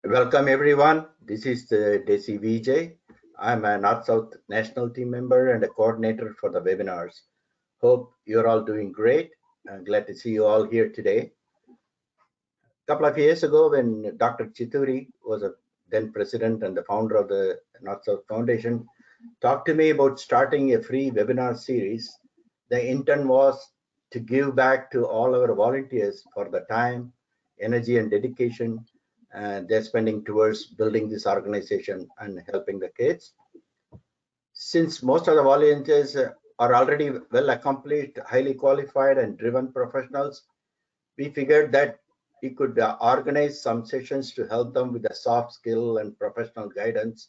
Welcome everyone. This is Desi Vijay. I'm a NorthSouth national team member and a coordinator for the webinars. Hope you're all doing great. I'm glad to see you all here today. A couple of years ago, when Dr. Chituri was a then president and the founder of the NorthSouth Foundation, talked to me about starting a free webinar series. The intent was to give back to all our volunteers for the time, energy, and dedication they're spending towards building this organization and helping the kids. Since most of the volunteers are already well accomplished, highly qualified, and driven professionals, we figured that we could organize some sessions to help them with the soft skill and professional guidance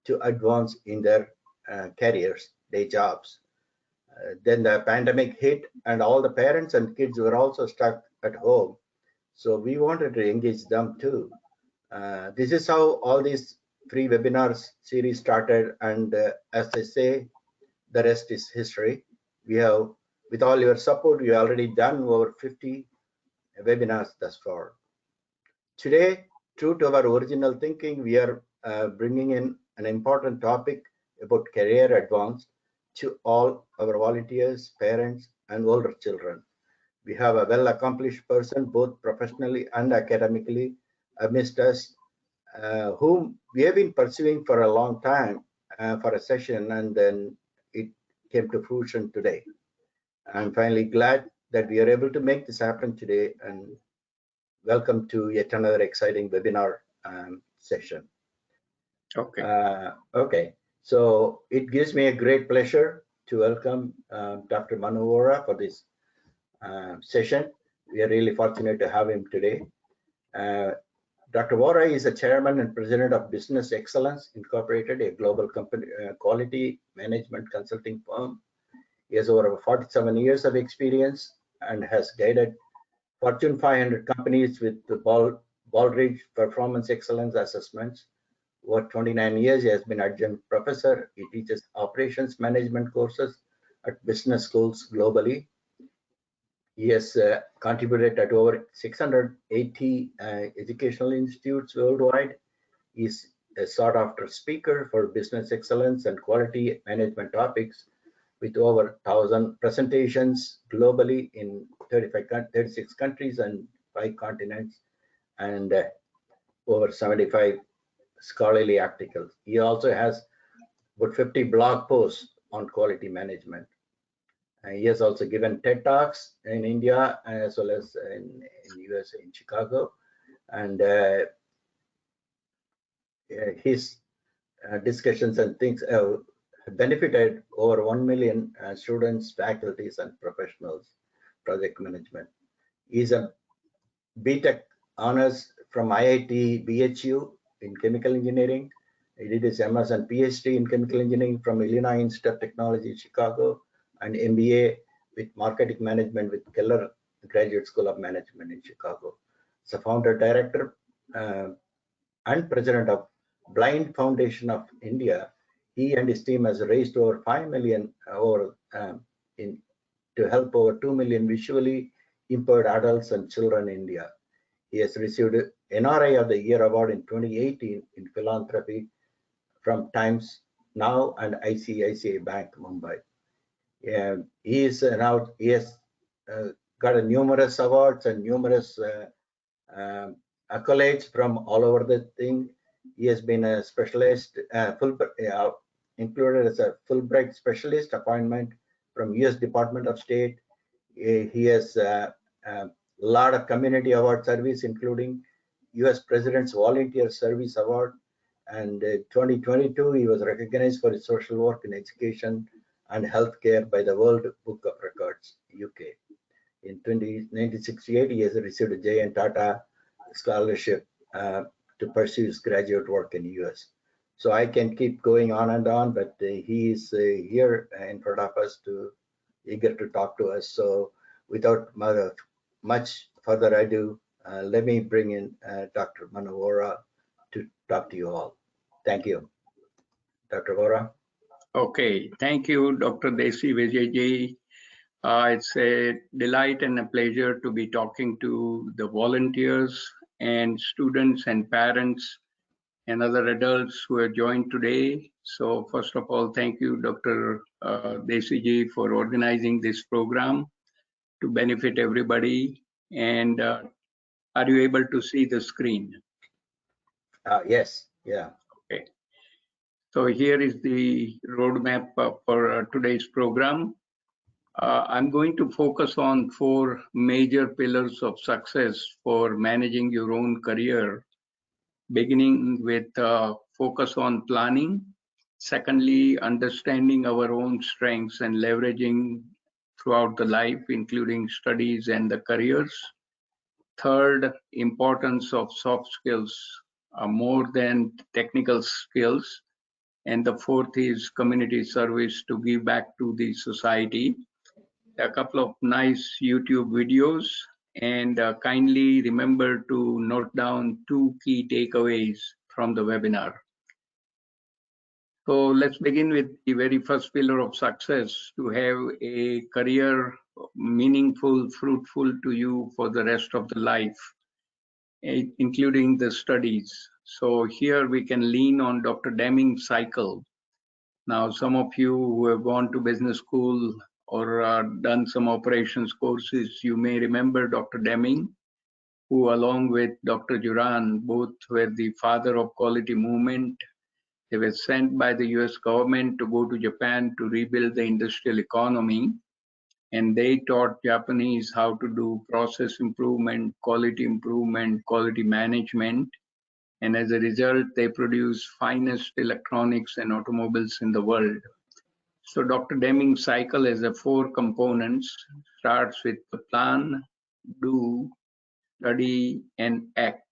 to advance in their careers, their jobs. Then the pandemic hit, and all the parents and kids were also stuck at home. So we wanted to engage them too. This is how all these free webinars series started, and as I say, the rest is history. We have, with all your support, we already done over 50 webinars thus far. Today, true to our original thinking, we are bringing in an important topic about career advance to all our volunteers, parents, and older children. We have a well-accomplished person, both professionally and academically, amidst us, whom we have been pursuing for a long time for a session, and then it came to fruition today. I'm finally glad that we are able to make this happen today, and welcome to yet another exciting webinar session. Okay, so it gives me a great pleasure to welcome Dr. Manu Vora for this session. We are really fortunate to have him today. Dr. Vora is a chairman and president of Business Excellence Incorporated, a global company, quality management consulting firm. He has over 47 years of experience and has guided Fortune 500 companies with the Baldrige Performance Excellence Assessments. Over 29 years, he has been adjunct professor. He teaches operations management courses at business schools globally. He has contributed at over 680 educational institutes worldwide. He's a sought-after speaker for business excellence and quality management topics with over 1,000 presentations globally in 36 countries and 5 continents, and over 75 scholarly articles. He also has about 50 blog posts on quality management. He has also given TED Talks in India as well as in US, in Chicago. And his discussions and things have benefited over 1 million students, faculties, and professionals, project management. He's a BTech honors from IIT BHU in chemical engineering. He did his MS and PhD in chemical engineering from Illinois Institute of Technology, Chicago, and MBA with marketing management with Keller Graduate School of Management in Chicago. He's a founder, director, and president of Blind Foundation of India. He and his team has raised over 5 million to help over 2 million visually impaired adults and children in India. He has received NRI of the Year Award in 2018 in philanthropy from Times Now and ICICI Bank, Mumbai. He has got numerous awards and numerous accolades from all over the thing. He has been a specialist, included as a Fulbright specialist appointment from US Department of State. He has a lot of community award service, including US President's Volunteer Service Award. And 2022, he was recognized for his social work in education and healthcare by the World Book of Records, UK. In 1968, he has received a J.N. Tata scholarship to pursue his graduate work in the US. So I can keep going on and on, but he is here in front of us, eager to talk to us. So without much further ado, let me bring in Dr. Manu Vora to talk to you all. Thank you. Dr. Vora. Okay, thank you, Dr. Desi Vijay. It's a delight and a pleasure to be talking to the volunteers and students and parents and other adults who have joined today. So first of all, thank you, Dr. Desi ji, for organizing this program to benefit everybody. And are you able to see the screen? Yes, yeah. Okay. So here is the roadmap for today's program. I'm going to focus on 4 major pillars of success for managing your own career, beginning with focus on planning. Secondly, understanding our own strengths and leveraging throughout the life, including studies and the careers. Third, importance of soft skills more than technical skills. And the fourth is community service to give back to the society. A couple of nice YouTube videos, and kindly remember to note down 2 key takeaways from the webinar. So let's begin with the very first pillar of success, to have a career meaningful, fruitful to you for the rest of the life, including the studies. So here we can lean on Dr. Deming's cycle. Now, some of you who have gone to business school or done some operations courses, you may remember Dr. Deming, who along with Dr. Duran, both were the father of quality movement. They were sent by the US government to go to Japan to rebuild the industrial economy. And they taught Japanese how to do process improvement, quality management. And as a result, they produce finest electronics and automobiles in the world. So Dr. Deming's cycle has 4 components, starts with the plan, do, study, and act.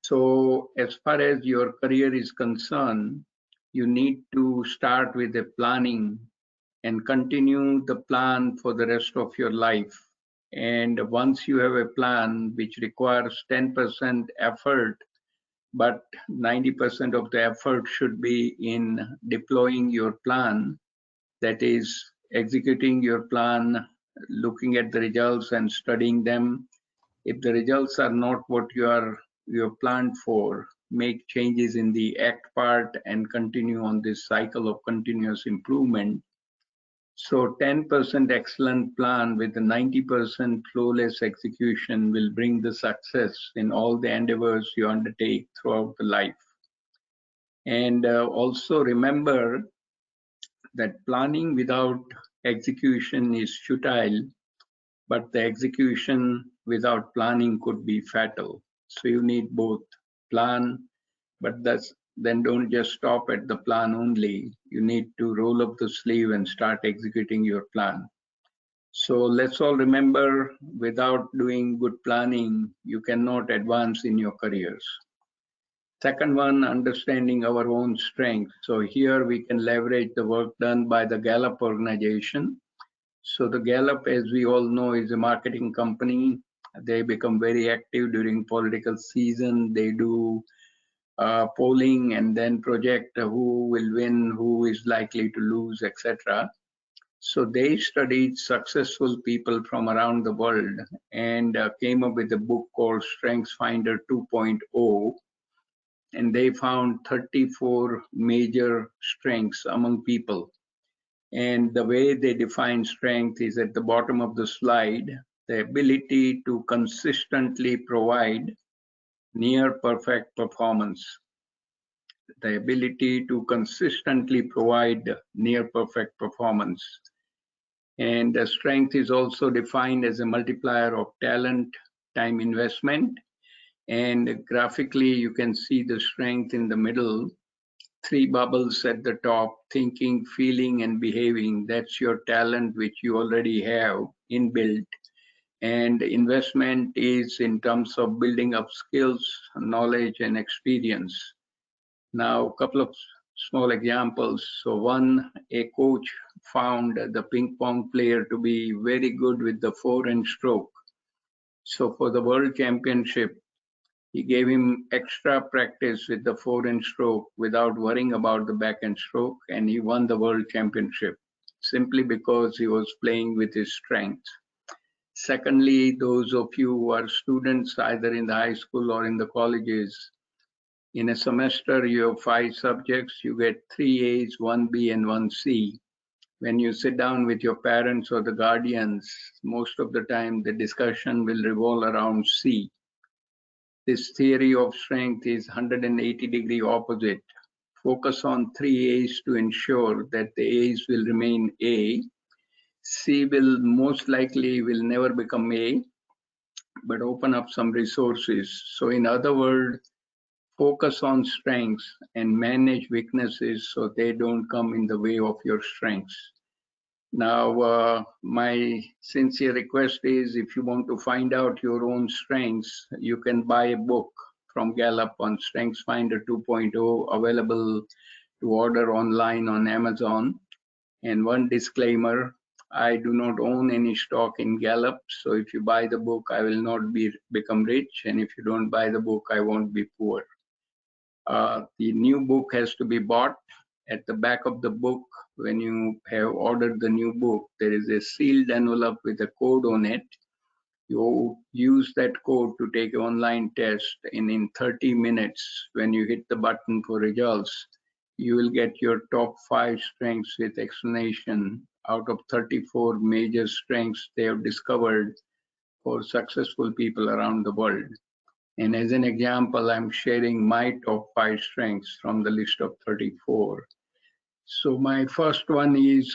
So as far as your career is concerned, you need to start with the planning and continue the plan for the rest of your life. And once you have a plan which requires 10% effort, but 90% of the effort should be in deploying your plan, that is executing your plan, looking at the results and studying them. If the results are not what you planned for, make changes in the act part and continue on this cycle of continuous improvement. So 10% excellent plan with a 90% flawless execution will bring the success in all the endeavors you undertake throughout the life. And also remember that planning without execution is futile, but the execution without planning could be fatal. So you need both plan, but then don't just stop at the plan only. You need to roll up the sleeve and start executing your plan. So let's all remember, without doing good planning, you cannot advance in your careers. Second one, understanding our own strengths. So here we can leverage the work done by the Gallup organization. So the Gallup, as we all know, is a marketing company. They become very active during political season. They do polling and then project who will win, who is likely to lose, etc. So they studied successful people from around the world and came up with a book called Strengthsfinder 2.0. And they found 34 major strengths among people. And the way they define strength is at the bottom of the slide: the ability to consistently provide near perfect performance. The ability to consistently provide near perfect performance. And the strength is also defined as a multiplier of talent, time investment. And graphically, you can see the strength in the middle. 3 bubbles at the top: thinking, feeling, and behaving. That's your talent, which you already have inbuilt. And investment is in terms of building up skills, knowledge, and experience. Now, a couple of small examples. So one, a coach found the ping pong player to be very good with the forehand stroke. So for the world championship, he gave him extra practice with the forehand stroke without worrying about the backhand stroke, and he won the world championship simply because he was playing with his strength. Secondly, those of you who are students either in the high school or in the colleges, in a semester you have 5 subjects, you get 3 A's, 1 B and 1 C. When you sit down with your parents or the guardians, most of the time the discussion will revolve around C. This theory of strength is 180-degree opposite. Focus on 3 A's to ensure that the A's will remain A. C will most likely will never become A, but open up some resources. So in other words, focus on strengths and manage weaknesses so they don't come in the way of your strengths. Now, my sincere request is if you want to find out your own strengths, you can buy a book from Gallup on Strengthsfinder 2.0, available to order online on Amazon. And one disclaimer, I do not own any stock in Gallup, so if you buy the book, I will not become rich, and if you don't buy the book, I won't be poor. The new book has to be bought. At the back of the book, when you have ordered the new book, there is a sealed envelope with a code on it. You use that code to take an online test, and in 30 minutes, when you hit the button for results, you will get your top 5 strengths with explanation out of 34 major strengths they have discovered for successful people around the world. And as an example, I'm sharing my top 5 strengths from the list of 34. So my first one is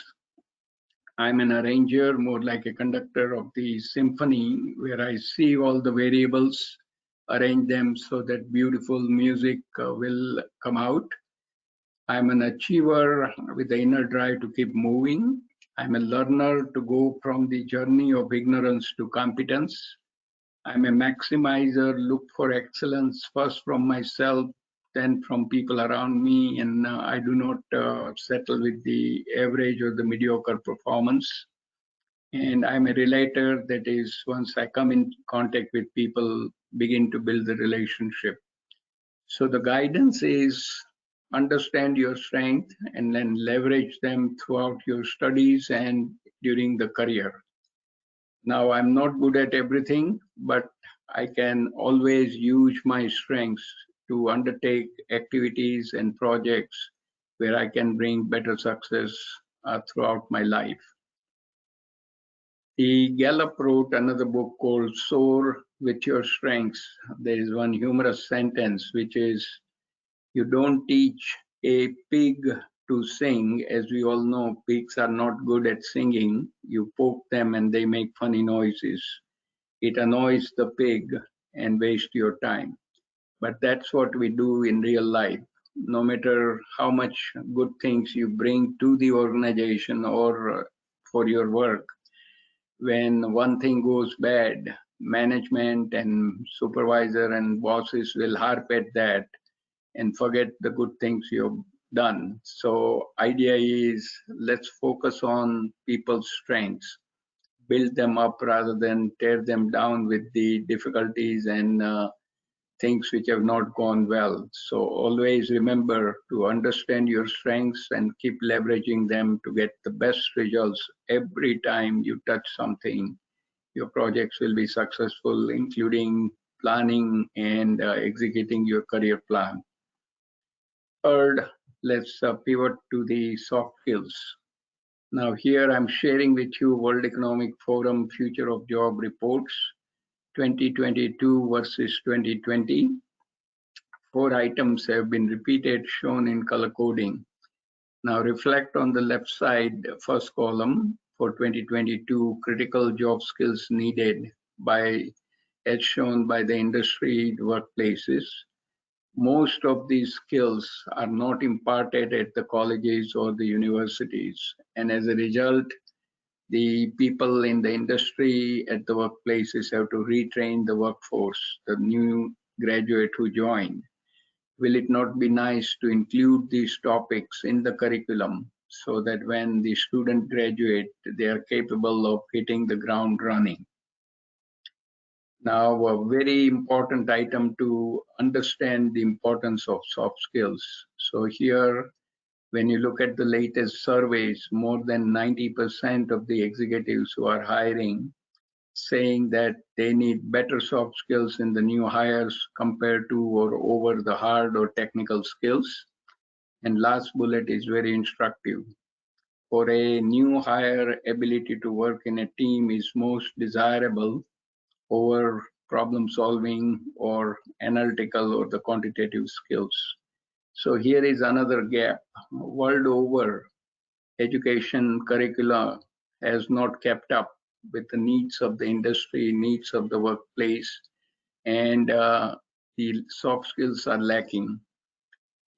I'm an arranger, more like a conductor of the symphony, where I see all the variables, arrange them so that beautiful music will come out. I'm an achiever with the inner drive to keep moving. I'm a learner to go from the journey of ignorance to competence. I'm a maximizer, look for excellence first from myself, then from people around me, and I do not settle with the average or the mediocre performance. And I'm a relator, that is, once I come in contact with people, begin to build the relationship. So the guidance is understand your strength and then leverage them throughout your studies and during the career. Now, I'm not good at everything, but I can always use my strengths to undertake activities and projects where I can bring better success throughout my life. The Gallup wrote another book called Soar with Your Strengths. There is one humorous sentence, which is, you don't teach a pig to sing. As we all know, pigs are not good at singing. You poke them and they make funny noises. It annoys the pig and wastes your time. But that's what we do in real life. No matter how much good things you bring to the organization or for your work, when one thing goes bad, management and supervisor and bosses will harp at that and forget the good things you've done. So idea is, let's focus on people's strengths, build them up rather than tear them down with the difficulties and things which have not gone well. So always remember to understand your strengths and keep leveraging them to get the best results every time you touch something. Your projects will be successful, including planning and executing your career plan. Third, let's pivot to the soft skills. Now here I'm sharing with you World Economic Forum Future of Job Reports 2022 versus 2020. 4 items have been repeated, shown in color coding. Now reflect on the left side, first column for 2022, critical job skills needed as shown by the industry workplaces. Most of these skills are not imparted at the colleges or the universities. And as a result, the people in the industry at the workplaces have to retrain the workforce, the new graduate who joined. Will it not be nice to include these topics in the curriculum so that when the student graduate, they are capable of hitting the ground running? Now, a very important item to understand the importance of soft skills. So here, when you look at the latest surveys, more than 90% of the executives who are hiring saying that they need better soft skills in the new hires compared to or over the hard or technical skills. And last bullet is very instructive. For a new hire, ability to work in a team is most desirable over problem solving or analytical or the quantitative skills. So here is another gap. World over, education curricula has not kept up with the needs of the industry, needs of the workplace, and the soft skills are lacking.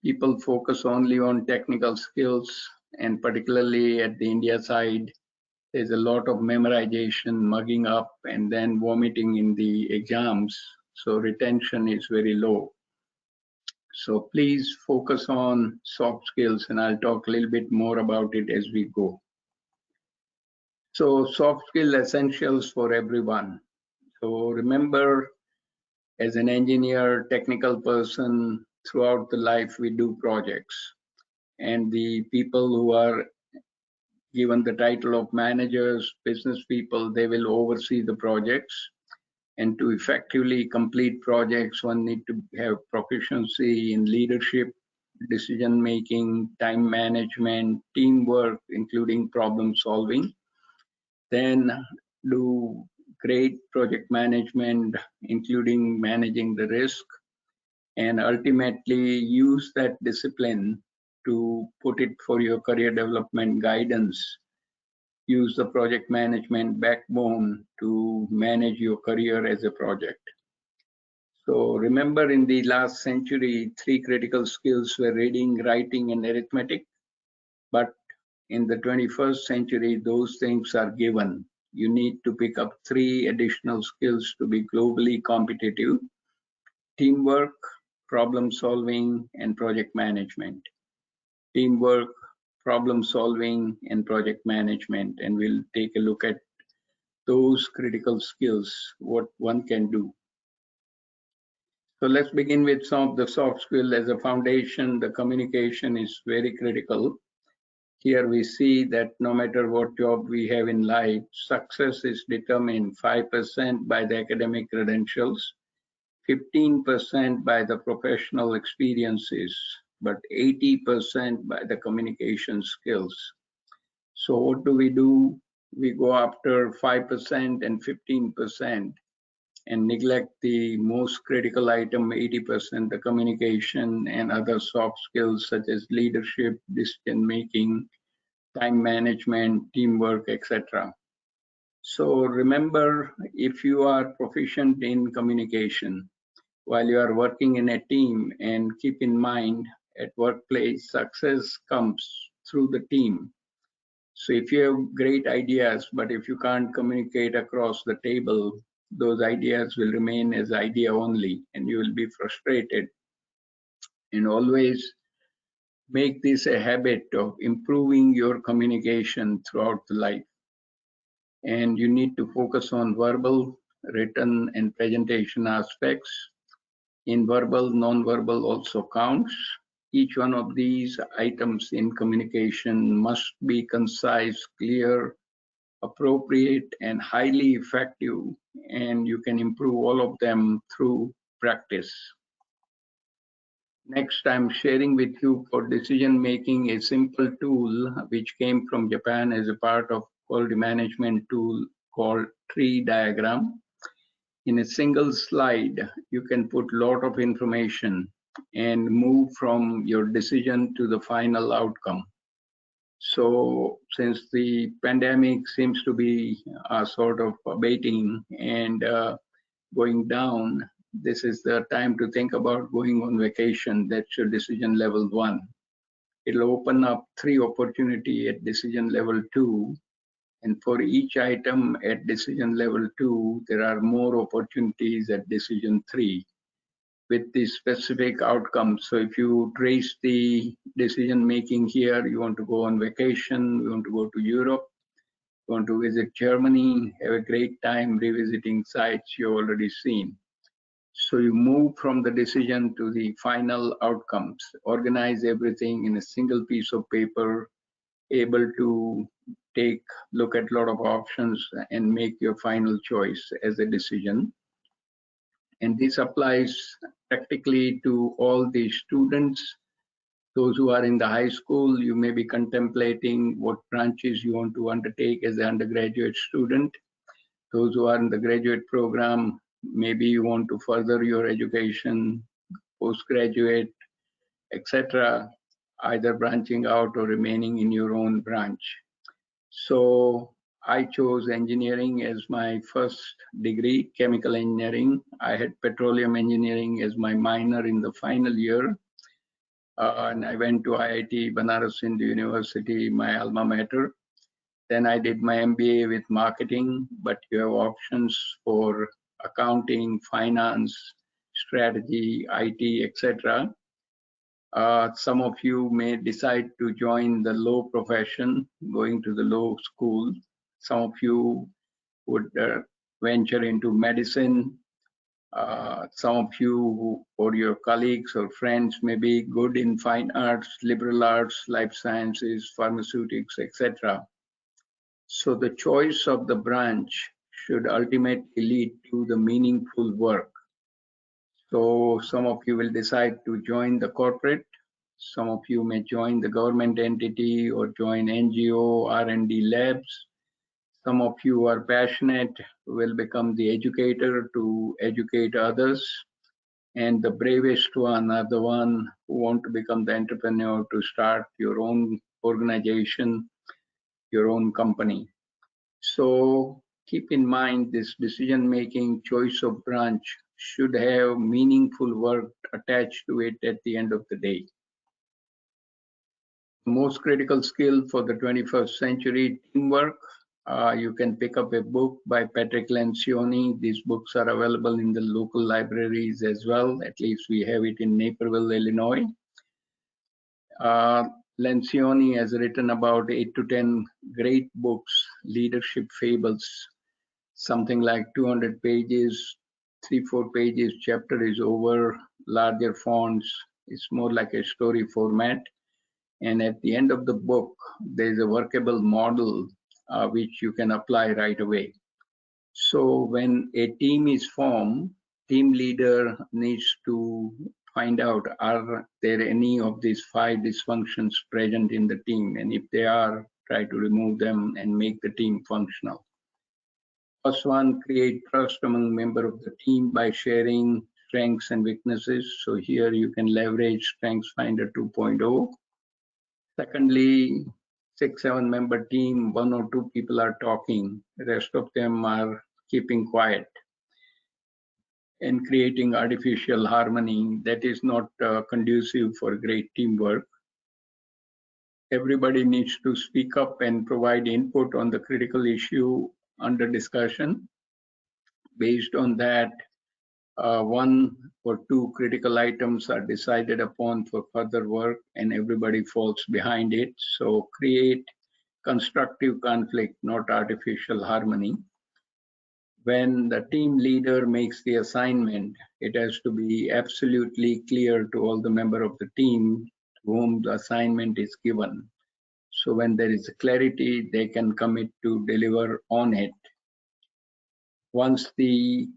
People focus only on technical skills, and particularly at the India side, there's a lot of memorization, mugging up, and then vomiting in the exams. So retention is very low. So please focus on soft skills, and I'll talk a little bit more about it as we go. So soft skill essentials for everyone. So remember, as an engineer, technical person, throughout the life we do projects. And the people who are given the title of managers, business people, they will oversee the projects. And to effectively complete projects, one need to have proficiency in leadership, decision making, time management, teamwork, including problem solving. Then do great project management, including managing the risk, and ultimately use that discipline to put it for your career development guidance. Use the project management backbone to manage your career as a project. So remember, in the last century, 3 critical skills were reading, writing, and arithmetic. But in the 21st century, those things are given. You need to pick up 3 additional skills to be globally competitive: teamwork, problem solving, and project management. Teamwork, problem solving, and project management. And we'll take a look at those critical skills, what one can do. So let's begin with some of the soft skills. As a foundation, the communication is very critical. Here we see that no matter what job we have in life, success is determined 5% by the academic credentials, 15% by the professional experiences, but 80% by the communication skills. So what do? We go after 5% and 15% and neglect the most critical item, 80%, the communication and other soft skills such as leadership, decision making, time management, teamwork, etc. So remember, if you are proficient in communication while you are working in a team, and keep in mind, at workplace, success comes through the team. So if you have great ideas, but if you can't communicate across the table, those ideas will remain as idea only, and you will be frustrated. And always make this a habit of improving your communication throughout the life. And you need to focus on verbal, written, and presentation aspects. In verbal, non-verbal also counts. Each one of these items in communication must be concise, clear, appropriate, and highly effective, and you can improve all of them through practice. Next, I'm sharing with you for decision making a simple tool which came from Japan as a part of quality management tool called tree diagram. In a single slide, you can put a lot of information and move from your decision to the final outcome. So since the pandemic seems to be sort of abating and going down, this is the time to think about going on vacation. That's your decision level 1. It'll open up 3 opportunities at decision level 2. And for each item at decision level 2, there are more opportunities at decision 3 with the specific outcomes. So if you trace the decision making here, you want to go on vacation, you want to go to Europe, you want to visit Germany, have a great time revisiting sites you've already seen. So you move from the decision to the final outcomes, organize everything in a single piece of paper, able to look at a lot of options and make your final choice as a decision. And this applies practically to all the students. Those who are in the high school, you may be contemplating what branches you want to undertake as an undergraduate student. Those who are in the graduate program, maybe you want to further your education, postgraduate, etc., either branching out or remaining in your own branch. So I chose engineering as my first degree, chemical engineering. I had petroleum engineering as my minor in the final year. And I went to IIT Banaras Hindu University, my alma mater. Then I did my MBA with marketing, but you have options for accounting, finance, strategy, IT, etc. Some of you may decide to join the law profession, going to the law school. Some of you would venture into medicine. Some of you or your colleagues or friends may be good in fine arts, liberal arts, life sciences, pharmaceutics, etc. So the choice of the branch should ultimately lead to the meaningful work. So some of you will decide to join the corporate. Some of you may join the government entity or join NGO, R&D labs. Some of you are passionate, will become the educator to educate others. And the bravest one are the one who want to become the entrepreneur to start your own organization, your own company. So keep in mind this decision-making choice of branch should have meaningful work attached to it at the end of the day. The most critical skill for the 21st century, teamwork. You can pick up a book by Patrick Lencioni. These books are available in the local libraries as well. At least we have it in Naperville, Illinois. Lencioni has written about 8 to 10 great books, leadership fables, something like 200 pages, 3-4 pages, chapter is over, larger fonts. It's more like a story format. And at the end of the book, there's a workable model which you can apply right away. So when a team is formed, team leader needs to find out, are there any of these 5 dysfunctions present in the team? And if they are, try to remove them and make the team functional. First one, create trust among members of the team by sharing strengths and weaknesses. So here you can leverage Strengthsfinder 2.0. Secondly, 6-7 member team, 1 or 2 people are talking, the rest of them are keeping quiet and creating artificial harmony that is not conducive for great teamwork. Everybody needs to speak up and provide input on the critical issue under discussion. Based on that, 1 or 2 critical items are decided upon for further work and everybody falls behind it. So create constructive conflict, not artificial harmony. When the team leader makes the assignment, it has to be absolutely clear to all the members of the team to whom the assignment is given. So when there is clarity, they can commit to deliver on it. Once the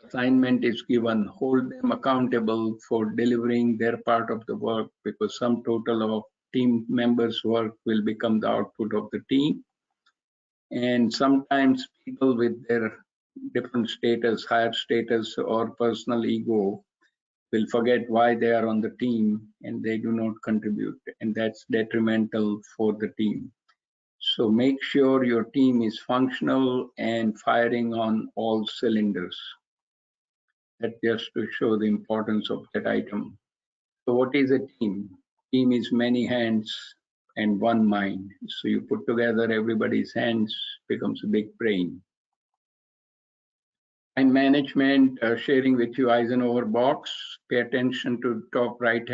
assignment is given, hold them accountable for delivering their part of the work, because sum total of team members' work will become the output of the team. And sometimes people with their different status, higher status or personal ego, will forget why they are on the team and they do not contribute, and that's detrimental for the team. So make sure your team is functional and firing on all cylinders. That just to show the importance of that item. So what is a team? Team is many hands and one mind. So you put together everybody's hands, becomes a big brain. Time management, sharing with you Eisenhower box. Pay attention to top right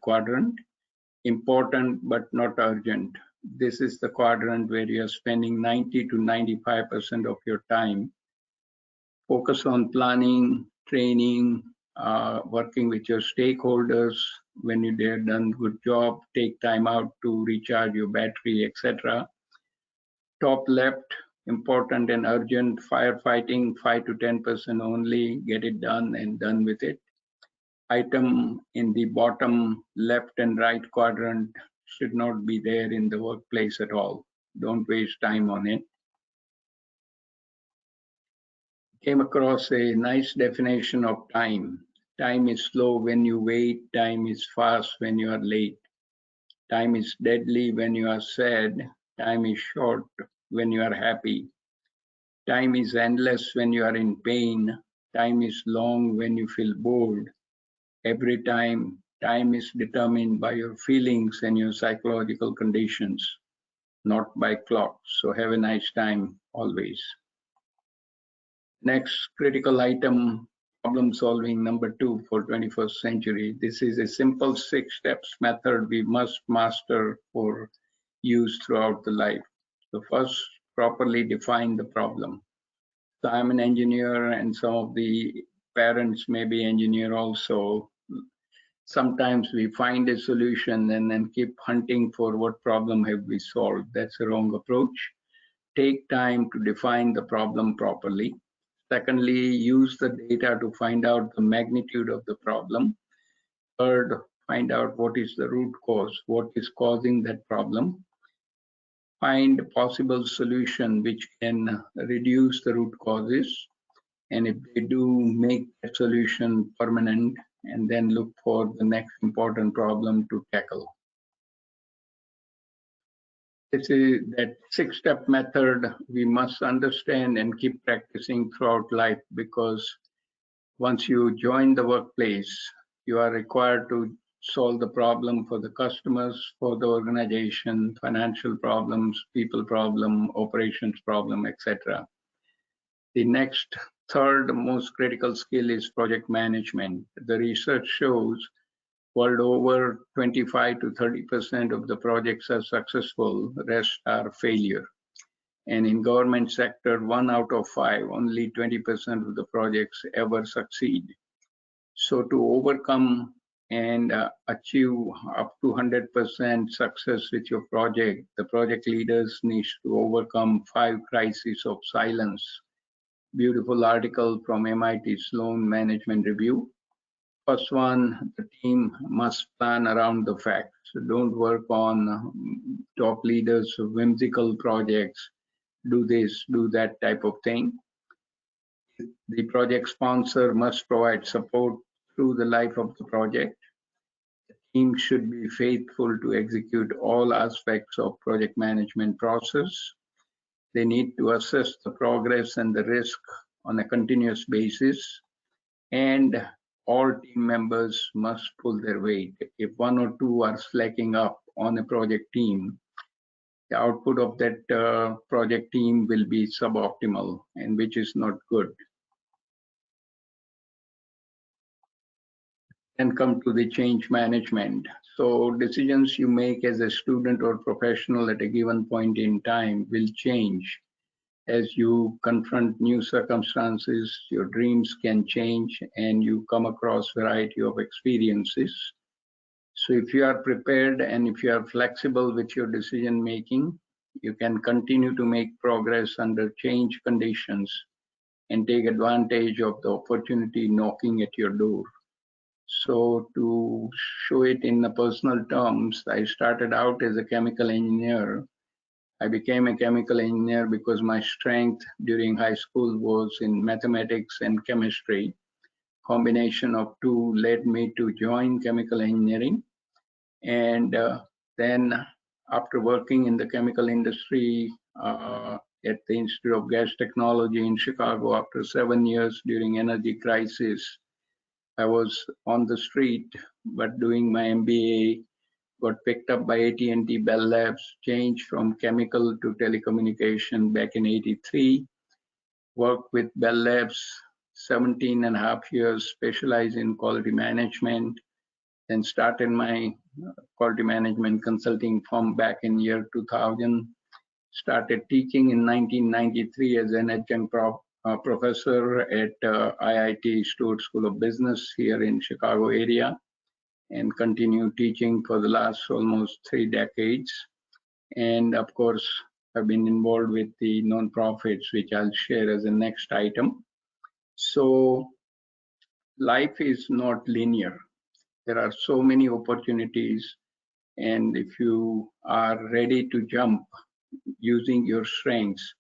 quadrant. Important but not urgent. This is the quadrant where you are spending 90 to 95% of your time. Focus on planning, training, working with your stakeholders. When they're done good job, take time out to recharge your battery, etc. Top left, important and urgent firefighting, 5 to 10% only, get it done and done with it. Item in the bottom left and right quadrant should not be there in the workplace at all. Don't waste time on it. Came across a nice definition of time. Time is slow when you wait, time is fast when you are late. Time is deadly when you are sad, time is short when you are happy. Time is endless when you are in pain, time is long when you feel bored. Every time, time is determined by your feelings and your psychological conditions, not by clocks. So have a nice time always. Next critical item, problem solving number 2 for 21st century. This is a simple 6 steps method we must master for use throughout the life. So first, properly define the problem. So I'm an engineer and some of the parents may be engineer also. Sometimes we find a solution and then keep hunting for what problem have we solved. That's a wrong approach. Take time to define the problem properly. Secondly, use the data to find out the magnitude of the problem. Third, find out what is the root cause, what is causing that problem. Find a possible solution which can reduce the root causes. And if they do, make that solution permanent and then look for the next important problem to tackle. This is that 6-step method we must understand and keep practicing throughout life, because once you join the workplace, you are required to solve the problem for the customers, for the organization, financial problems, people problem, operations problem, etc. The next third most critical skill is project management. The research shows world over 25 to 30% of the projects are successful, the rest are failure. And in government sector, 1 out of 5, only 20% of the projects ever succeed. So to overcome and achieve up to 100% success with your project, the project leaders need to overcome 5 crises of silence. Beautiful article from MIT Sloan Management Review. First one, the team must plan around the facts. So don't work on top leaders' whimsical projects, do this, do that type of thing. The project sponsor must provide support through the life of the project. The team should be faithful to execute all aspects of project management process. They need to assess the progress and the risk on a continuous basis. And all team members must pull their weight. If 1 or 2 are slacking up on a project team, the output of that project team will be suboptimal, and which is not good. And come to the change management. So decisions you make as a student or professional at a given point in time will change. As you confront new circumstances, your dreams can change and you come across a variety of experiences. So if you are prepared and if you are flexible with your decision making, you can continue to make progress under change conditions and take advantage of the opportunity knocking at your door. So to show it in the personal terms, I started out as a chemical engineer. I became a chemical engineer because my strength during high school was in mathematics and chemistry. Combination of two led me to join chemical engineering. And then after working in the chemical industry at the Institute of Gas Technology in Chicago, after 7 years during energy crisis, I was on the street, but doing my MBA, got picked up by AT&T Bell Labs, changed from chemical to telecommunication back in '83, worked with Bell Labs 17 and a half years, specialized in quality management, then started my quality management consulting firm back in year 2000, started teaching in 1993 as an adjunct a professor at IIT Stewart School of Business here in Chicago area, and continue teaching for the last almost 3 decades. And of course, I've been involved with the nonprofits, which I'll share as the next item. So life is not linear. There are so many opportunities, and if you are ready to jump using your strengths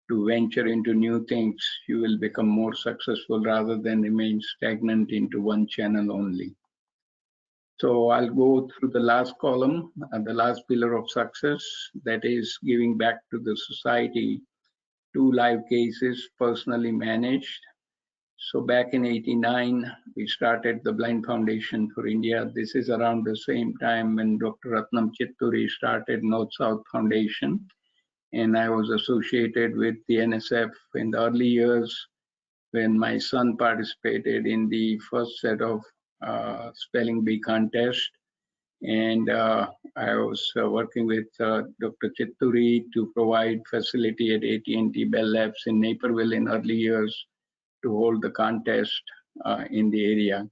to venture into new things, you will become more successful rather than remain stagnant into one channel only. So I'll go through the last column, the last pillar of success, that is giving back to the society. 2 live cases personally managed. So back in '89, we started the Blind Foundation for India. This is around the same time when Dr. Ratnam Chitturi started NorthSouth Foundation. And I was associated with the NSF in the early years when my son participated in the first set of spelling bee contest. And I was working with Dr. Chitturi to provide facility at AT&T Bell Labs in Naperville in early years to hold the contest in the area.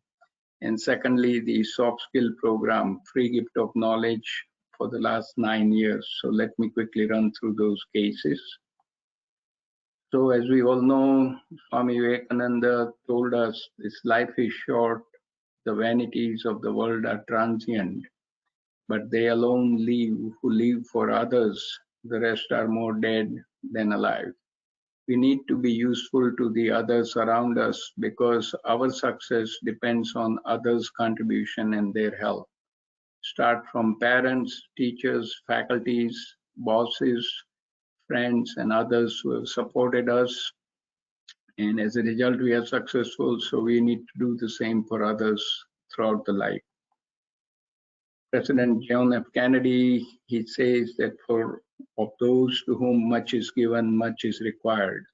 And secondly, the soft skill program, free gift of knowledge for the last 9 years. So let me quickly run through those cases. So as we all know, Swami Vivekananda told us this life is short, the vanities of the world are transient, but they alone live who live for others. The rest are more dead than alive. We need to be useful to the others around us because our success depends on others' contribution and their help. Start from parents, teachers, faculties, bosses, friends, and others who have supported us. And as a result, we are successful, so we need to do the same for others throughout the life. President John F. Kennedy, he says that for of those to whom much is given, much is required.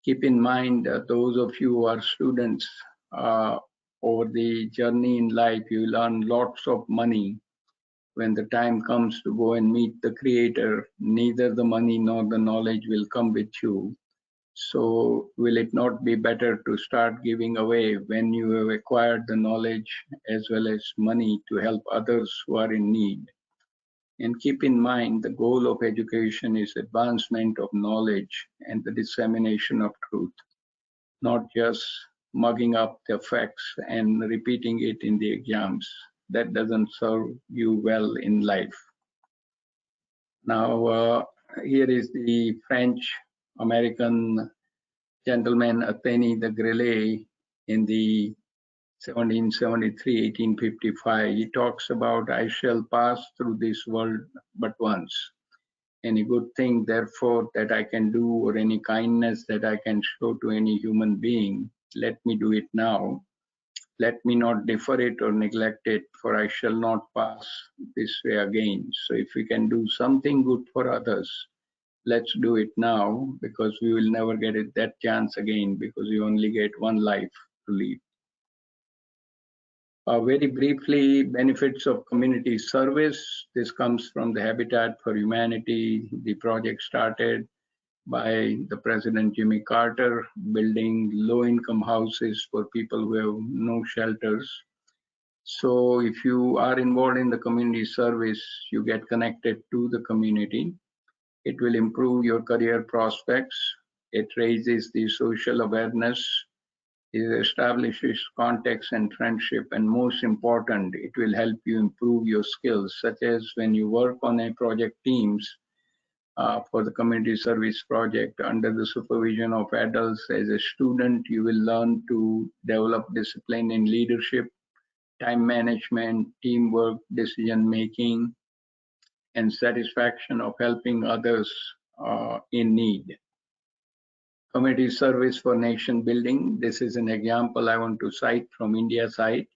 Keep in mind, those of you who are students, over the journey in life, you will earn lots of money. When the time comes to go and meet the Creator, neither the money nor the knowledge will come with you. So will it not be better to start giving away when you have acquired the knowledge as well as money to help others who are in need? And keep in mind, the goal of education is advancement of knowledge and the dissemination of truth, not just mugging up the facts and repeating it in the exams. That doesn't serve you well in life. Now, here is the French-American gentleman Athénée de Grelais in the 1773-1855. He talks about, I shall pass through this world but once. Any good thing, therefore, that I can do, or any kindness that I can show to any human being, let me do it now. Let me not defer it or neglect it, for I shall not pass this way again. So if we can do something good for others, let's do it now, because we will never get it that chance again, because you only get one life to live. Very briefly, benefits of community service. This comes from the Habitat for Humanity. The project started by the President Jimmy Carter, building low-income houses for people who have no shelters. So if you are involved in the community service, you get connected to the community. It will improve your career prospects. It raises the social awareness. It establishes contacts and friendship, and most important, it will help you improve your skills, such as when you work on a project teams for the community service project under the supervision of adults. As a student, you will learn to develop discipline in leadership, time management, teamwork, decision making, and satisfaction of helping others in need. Community service for nation building. This is an example I want to cite from India side.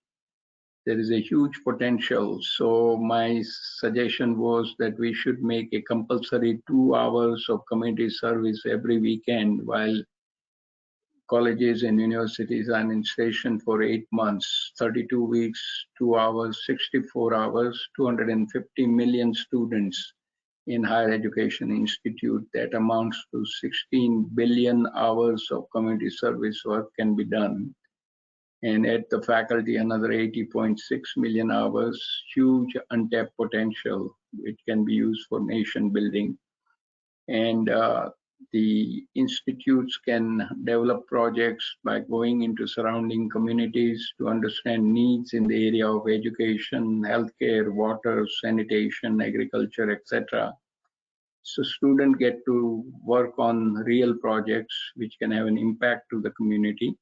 There is a huge potential. So my suggestion was that we should make a compulsory 2 hours of community service every weekend, while colleges and universities are in session for 8 months, 32 weeks, 2 hours, 64 hours, 250 million students in higher education institute that amounts to 16 billion hours of community service work can be done. And at the faculty, another 80.6 million hours, huge untapped potential, which can be used for nation building. And the institutes can develop projects by going into surrounding communities to understand needs in the area of education, healthcare, water, sanitation, agriculture, etc. So students get to work on real projects which can have an impact to the community,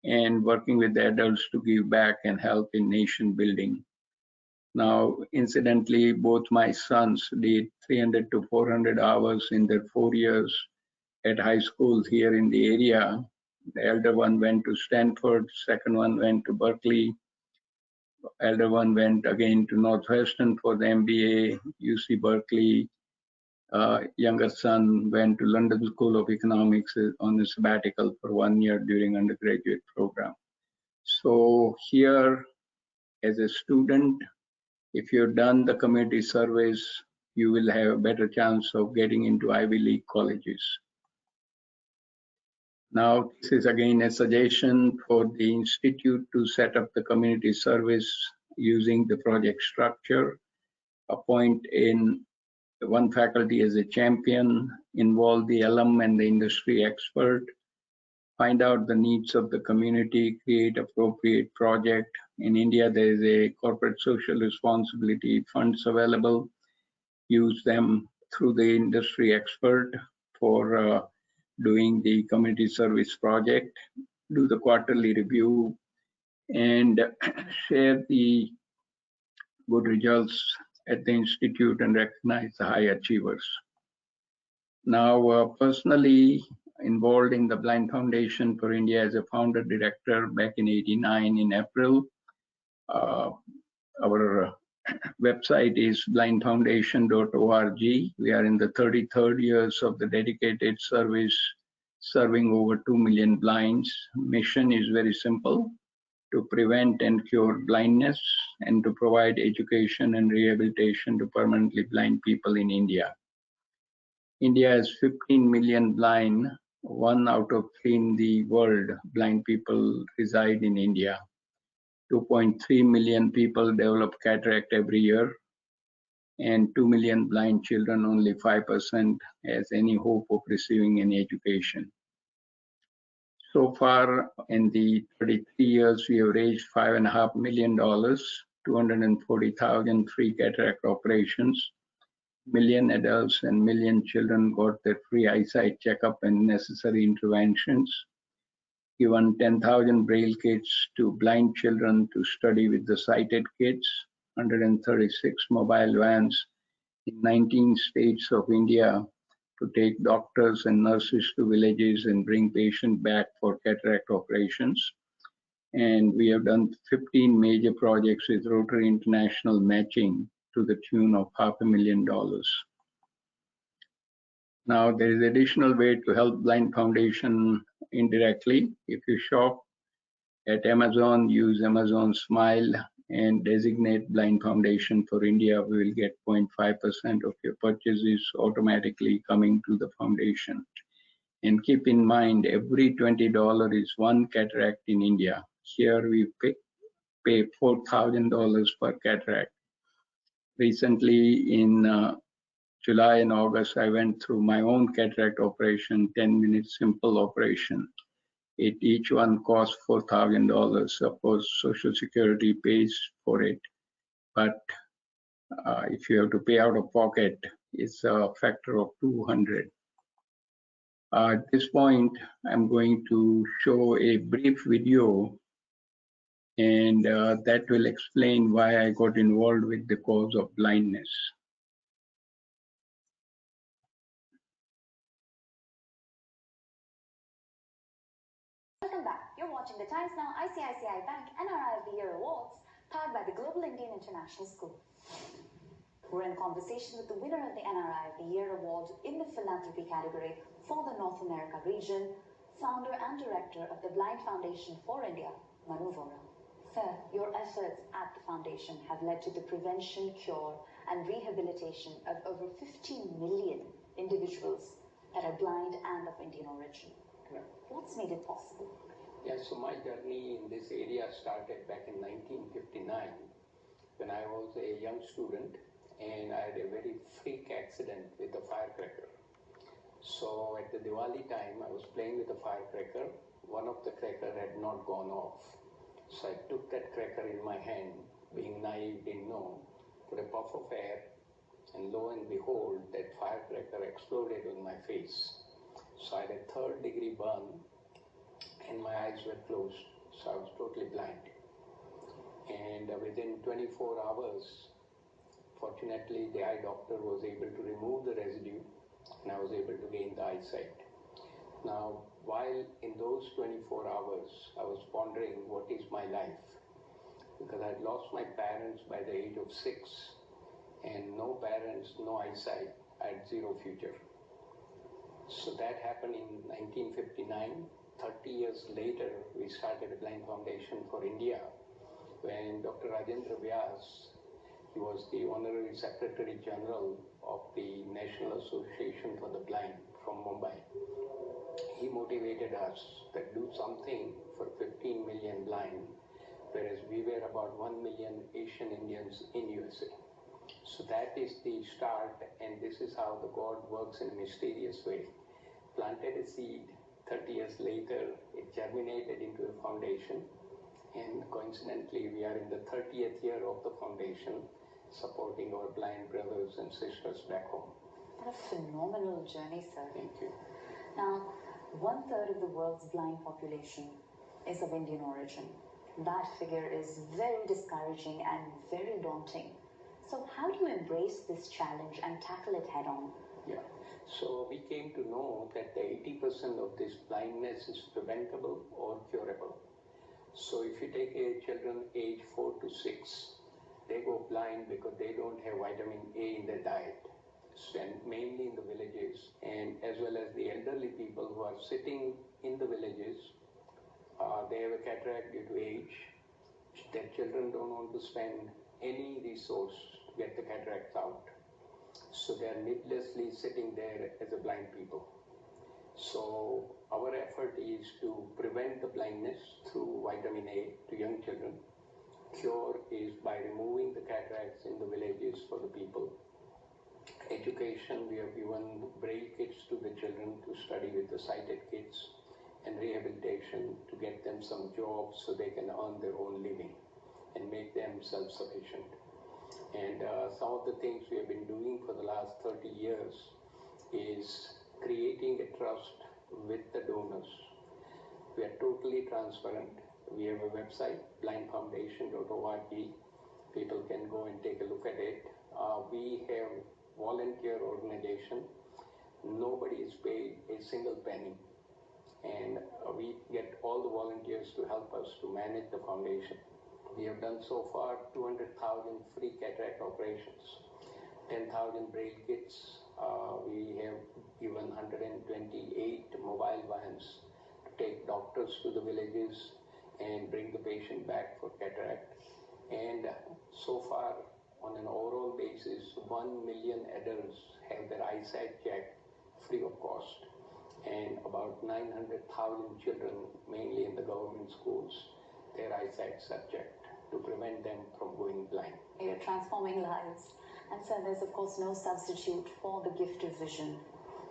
and working with the adults to give back and help in nation building. Now, incidentally, both my sons did 300 to 400 hours in their 4 years at high schools here in the area. The elder one went to Stanford, second one went to Berkeley, elder one went again to Northwestern for the MBA, UC Berkeley. Younger son went to London School of Economics on a sabbatical for 1 year during undergraduate program. So here, as a student, if you've done the community service, you will have a better chance of getting into Ivy League colleges. Now, this is again a suggestion for the institute to set up the community service using the project structure, appoint in one faculty as a champion, involve the alum and the industry expert, find out the needs of the community, create appropriate project. In India, there is a corporate social responsibility funds available. Use them through the industry expert for doing the community service project, do the quarterly review, and share the good results at the institute and recognize the high achievers. Now, personally involved in the Blind Foundation for India as a founder director back in '89 in April. Our website is blindfoundation.org. We are in the 33rd years of the dedicated service, serving over 2 million blinds. Mission is very simple: to prevent and cure blindness and to provide education and rehabilitation to permanently blind people in India. India has 15 million blind, 1 out of 3 in the world blind people reside in India. 2.3 million people develop cataract every year, and 2 million blind children, only 5% has any hope of receiving any education. So far, in the 33 years, we have raised $5.5 million, 240,000 free cataract operations, million adults and million children got their free eyesight checkup and necessary interventions, given 10,000 braille kits to blind children to study with the sighted kids, 136 mobile vans in 19 states of India to take doctors and nurses to villages and bring patients back for cataract operations. And we have done 15 major projects with Rotary International matching to the tune of $500,000. Now, there is additional way to help Blind Foundation indirectly. If you shop at Amazon, use Amazon Smile and designate Blind Foundation for India, we will get 0.5% of your purchases automatically coming to the foundation. And keep in mind, every $20 is 1 cataract in India. Here we pay $4,000 per cataract. Recently in July and August, I went through my own cataract operation, 10-minute simple operation. Each one cost $4,000. Of course, Social Security pays for it, but if you have to pay out of pocket, it's a factor of 200. At this point, I'm going to show a brief video, and that will explain why I got involved with the cause of blindness. Welcome back. You're watching the Times Now ICICI Bank NRI of the Year Awards, powered by the Global Indian International School. We're in conversation with the winner of the NRI of the Year Award in the philanthropy category for the North America region, founder and director of the Blind Foundation for India, Manu Vora. Sir, your efforts at the foundation have led to the prevention, cure, and rehabilitation of over 15 million individuals that are blind and of Indian origin. Correct. What's made it possible? Yeah, so my journey in this area started back in 1959 when I was a young student and I had a very freak accident with a firecracker. So at the Diwali time, I was playing with a firecracker. One of the cracker had not gone off. So I took that cracker in my hand, being naive, didn't know, put a puff of air, and lo and behold, that firecracker exploded on my face. So I had a third-degree burn, and my eyes were closed, so I was totally blind. And within 24 hours, fortunately, the eye doctor was able to remove the residue, and I was able to gain the eyesight. Now, while in those 24 hours, I was pondering what is my life, because I had lost my parents by the age of 6, and no parents, no eyesight, I had zero future. So that happened in 1959. 30 years later, we started a Blind Foundation for India, when Dr. Rajendra Vyas, he was the Honorary Secretary General of the National Association for the Blind from Mumbai. He motivated us to do something for 15 million blind, whereas we were about 1 million Asian Indians in USA. So that is the start, and this is how the God works in a mysterious way. Planted a seed, 30 years later, it germinated into a foundation, and coincidentally, we are in the 30th year of the foundation, supporting our blind brothers and sisters back home. What a phenomenal journey, sir. Thank you. Now, 1/3 of the world's blind population is of Indian origin. That figure is very discouraging and very daunting. So how do you embrace this challenge and tackle it head on? Yeah. So we came to know that the 80% of this blindness is preventable or curable. So if you take a children age 4 to 6, they go blind because they don't have vitamin A in their diet, and mainly in the villages, and as well as the elderly people who are sitting in the villages, they have a cataract due to age. Their children don't want to spend any resource to get the cataracts out. So they are needlessly sitting there as a blind people. So our effort is to prevent the blindness through vitamin A to young children. Cure is by removing the cataracts in the villages for the people. Education, we have given braille kits to the children to study with the sighted kids, and rehabilitation to get them some jobs so they can earn their own living and make them self-sufficient. And some of the things we have been doing for the last 30 years is creating a trust with the donors. We are totally transparent. We have a website, blindfoundation.org. People can go and take a look at it. We have volunteer organization. Nobody is paid a single penny. And we get all the volunteers to help us to manage the foundation. We have done so far 200,000 free cataract operations, 10,000 braille kits. We have given 128 mobile vans to take doctors to the villages and bring the patient back for cataract. And so far, on an overall basis, 1 million adults have their eyesight checked free of cost. And about 900,000 children, mainly in the government schools, their eyesight are checked to prevent them from going blind. You're transforming lives. And so there's of course no substitute for the gift of vision.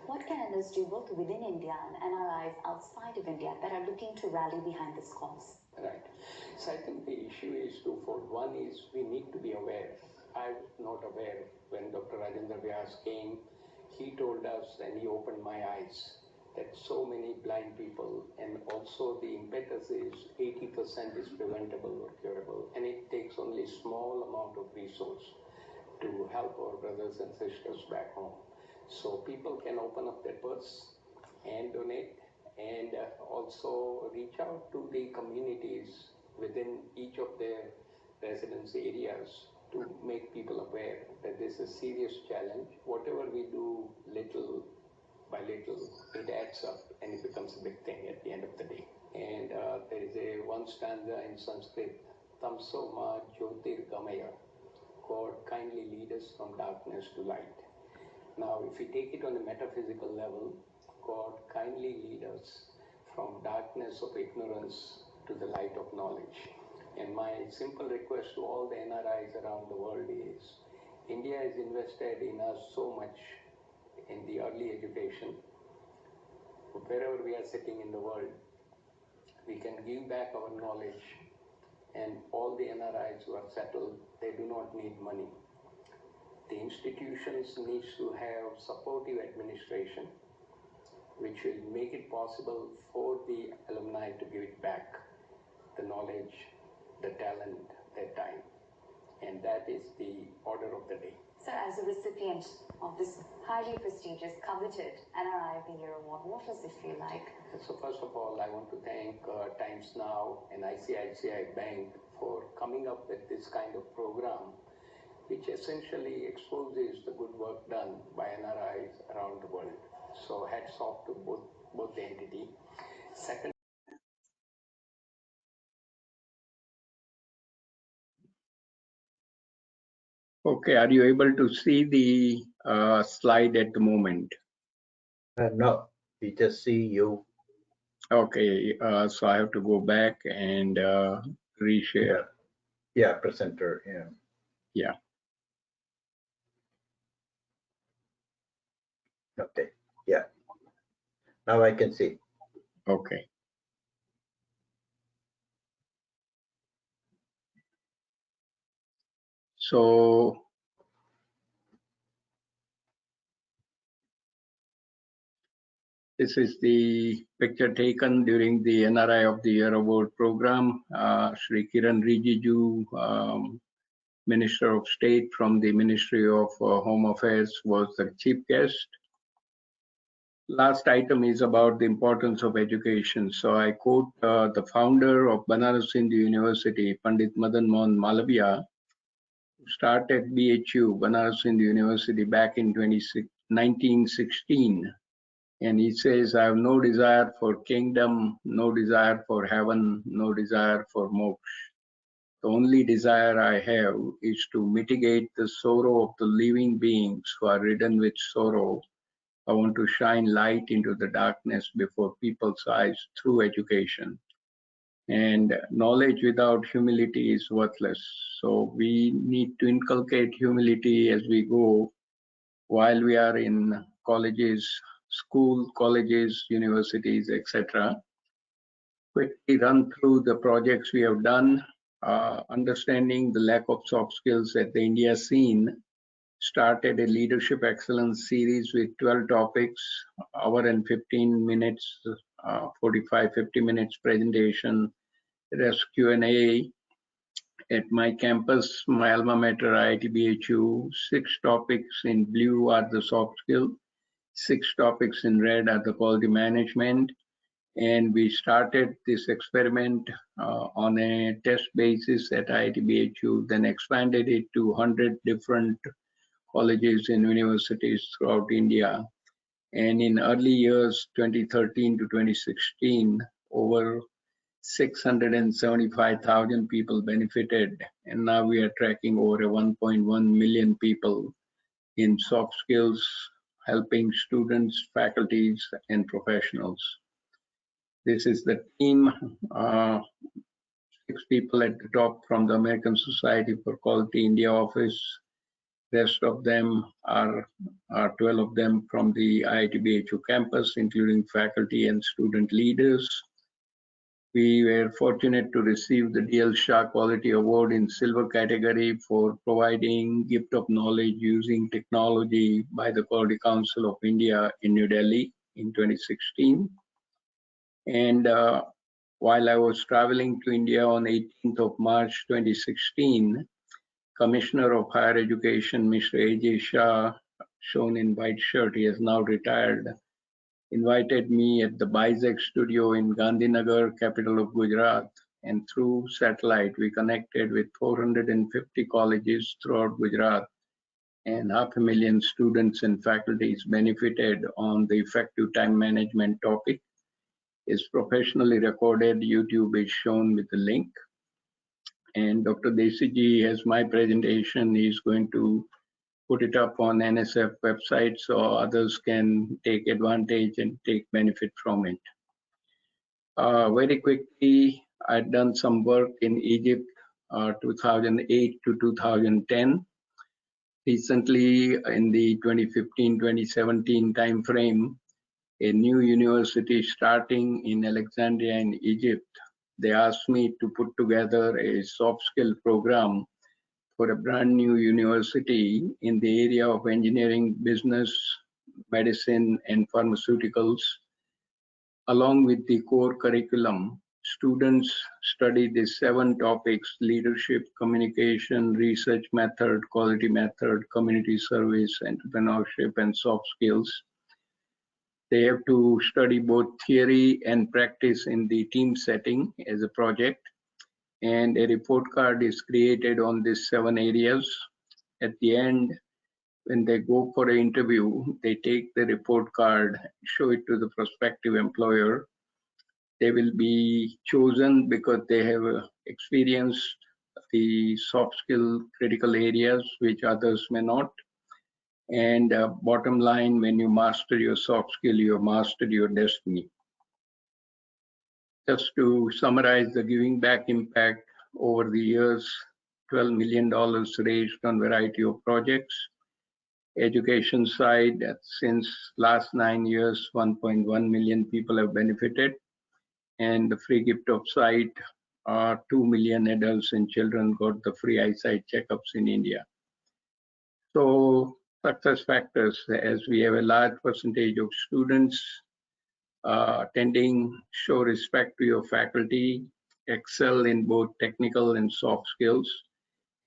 What can others do both within India and NRIs outside of India that are looking to rally behind this cause? Right. So I think the issue is twofold. One is we need to be aware. I was not aware when Dr. Rajendra Vyas came. He told us and he opened my eyes that so many blind people, and also the impetus is 80% is preventable or curable, and it takes only a small amount of resource to help our brothers and sisters back home. So people can open up their purse and donate, and also reach out to the communities within each of their residence areas to make people aware that this is a serious challenge. Whatever we do, little by little, it adds up and it becomes a big thing at the end of the day. And there is one stanza in Sanskrit, Tamsoma Jyotirgamaya. God, kindly lead us from darkness to light. Now, if we take it on a metaphysical level, God, kindly lead us from darkness of ignorance to the light of knowledge. And my simple request to all the NRIs around the world is, India has invested in us so much in the early education. Wherever we are sitting in the world, we can give back our knowledge, and all the NRIs who are settled, they do not need money. The institutions needs to have supportive administration, which will make it possible for the alumni to give it back, the knowledge, the talent, their time. And that is the order of the day. Sir, as a recipient of this highly prestigious, coveted NRI of the Year Award, what does it feel like? So first of all, I want to thank Times Now and ICICI Bank for coming up with this kind of program, which essentially exposes the good work done by NRIs around the world. So hats off to both the entity. Second, Okay, are you able to see the slide at the moment? No, we just see you. Okay, so I have to go back and reshare. Yeah, presenter. Yeah. Yeah. Okay. Yeah. Now I can see. Okay. So this is the picture taken during the NRI of the Year Award program. Shri Kiran Rijiju, Minister of State from the Ministry of Home Affairs, was the chief guest. Last item is about the importance of education. So I quote the founder of Banaras Hindu University, Pandit Madan Mohan Malaviya, who started BHU, Banaras Hindu University, back in 1916. And he says, I have no desire for kingdom, no desire for heaven, no desire for moksha. The only desire I have is to mitigate the sorrow of the living beings who are ridden with sorrow. I want to shine light into the darkness before people's eyes through education. And knowledge without humility is worthless. So we need to inculcate humility as we go while we are in colleges, colleges, universities, etc. Quickly run through the projects we have done, understanding the lack of soft skills at the India scene. Started a leadership excellence series with 12 topics, hour and 15 minutes, 50 minutes presentation, rest Q&A at my campus, my alma mater, IIT BHU. 6 topics in blue are the soft skills. 6 topics in red are the quality management. And we started this experiment on a test basis at IIT BHU, then expanded it to 100 different colleges and universities throughout India. And in early years, 2013 to 2016, over 675,000 people benefited. And now we are tracking over 1.1 million people in soft skills, helping students, faculties, and professionals. This is the team, 6 people at the top from the American Society for Quality India office. Rest of them are 12 of them from the IIT BHU campus, including faculty and student leaders. We were fortunate to receive the DL Shah Quality Award in silver category for providing gift of knowledge using technology by the Quality Council of India in New Delhi in 2016. And while I was traveling to India on 18th of March 2016, Commissioner of Higher Education, Mr. A.J. Shah, shown in white shirt, he has now retired, invited me at the BISEC studio in Gandhinagar, capital of Gujarat. And through satellite, we connected with 450 colleges throughout Gujarat. And 500,000 students and faculties benefited on the effective time management topic. Is professionally recorded. YouTube is shown with the link. And Dr. Desiji has my presentation. He's going to put it up on NSF website so others can take advantage and take benefit from it. Very quickly, I'd done some work in Egypt, 2008 to 2010. Recently, in the 2015-2017 timeframe, a new university starting in Alexandria in Egypt, they asked me to put together a soft skill program for a brand new university in the area of engineering, business, medicine, and pharmaceuticals. Along with the core curriculum, students study the 7 topics: leadership, communication, research method, quality method, community service, entrepreneurship, and soft skills. They have to study both theory and practice in the team setting as a project. And a report card is created on these 7 areas. At the end, when they go for an interview, they take the report card, show it to the prospective employer. They will be chosen because they have experienced the soft skill critical areas which others may not. And bottom line, when you master your soft skill, you have mastered your destiny. Just to summarize the giving back impact over the years, $12 million raised on variety of projects. Education side, since last 9 years, 1.1 million people have benefited. And the free gift of sight, 2 million adults and children got the free eyesight checkups in India. So success factors, as we have a large percentage of students attending, show respect to your faculty, excel in both technical and soft skills,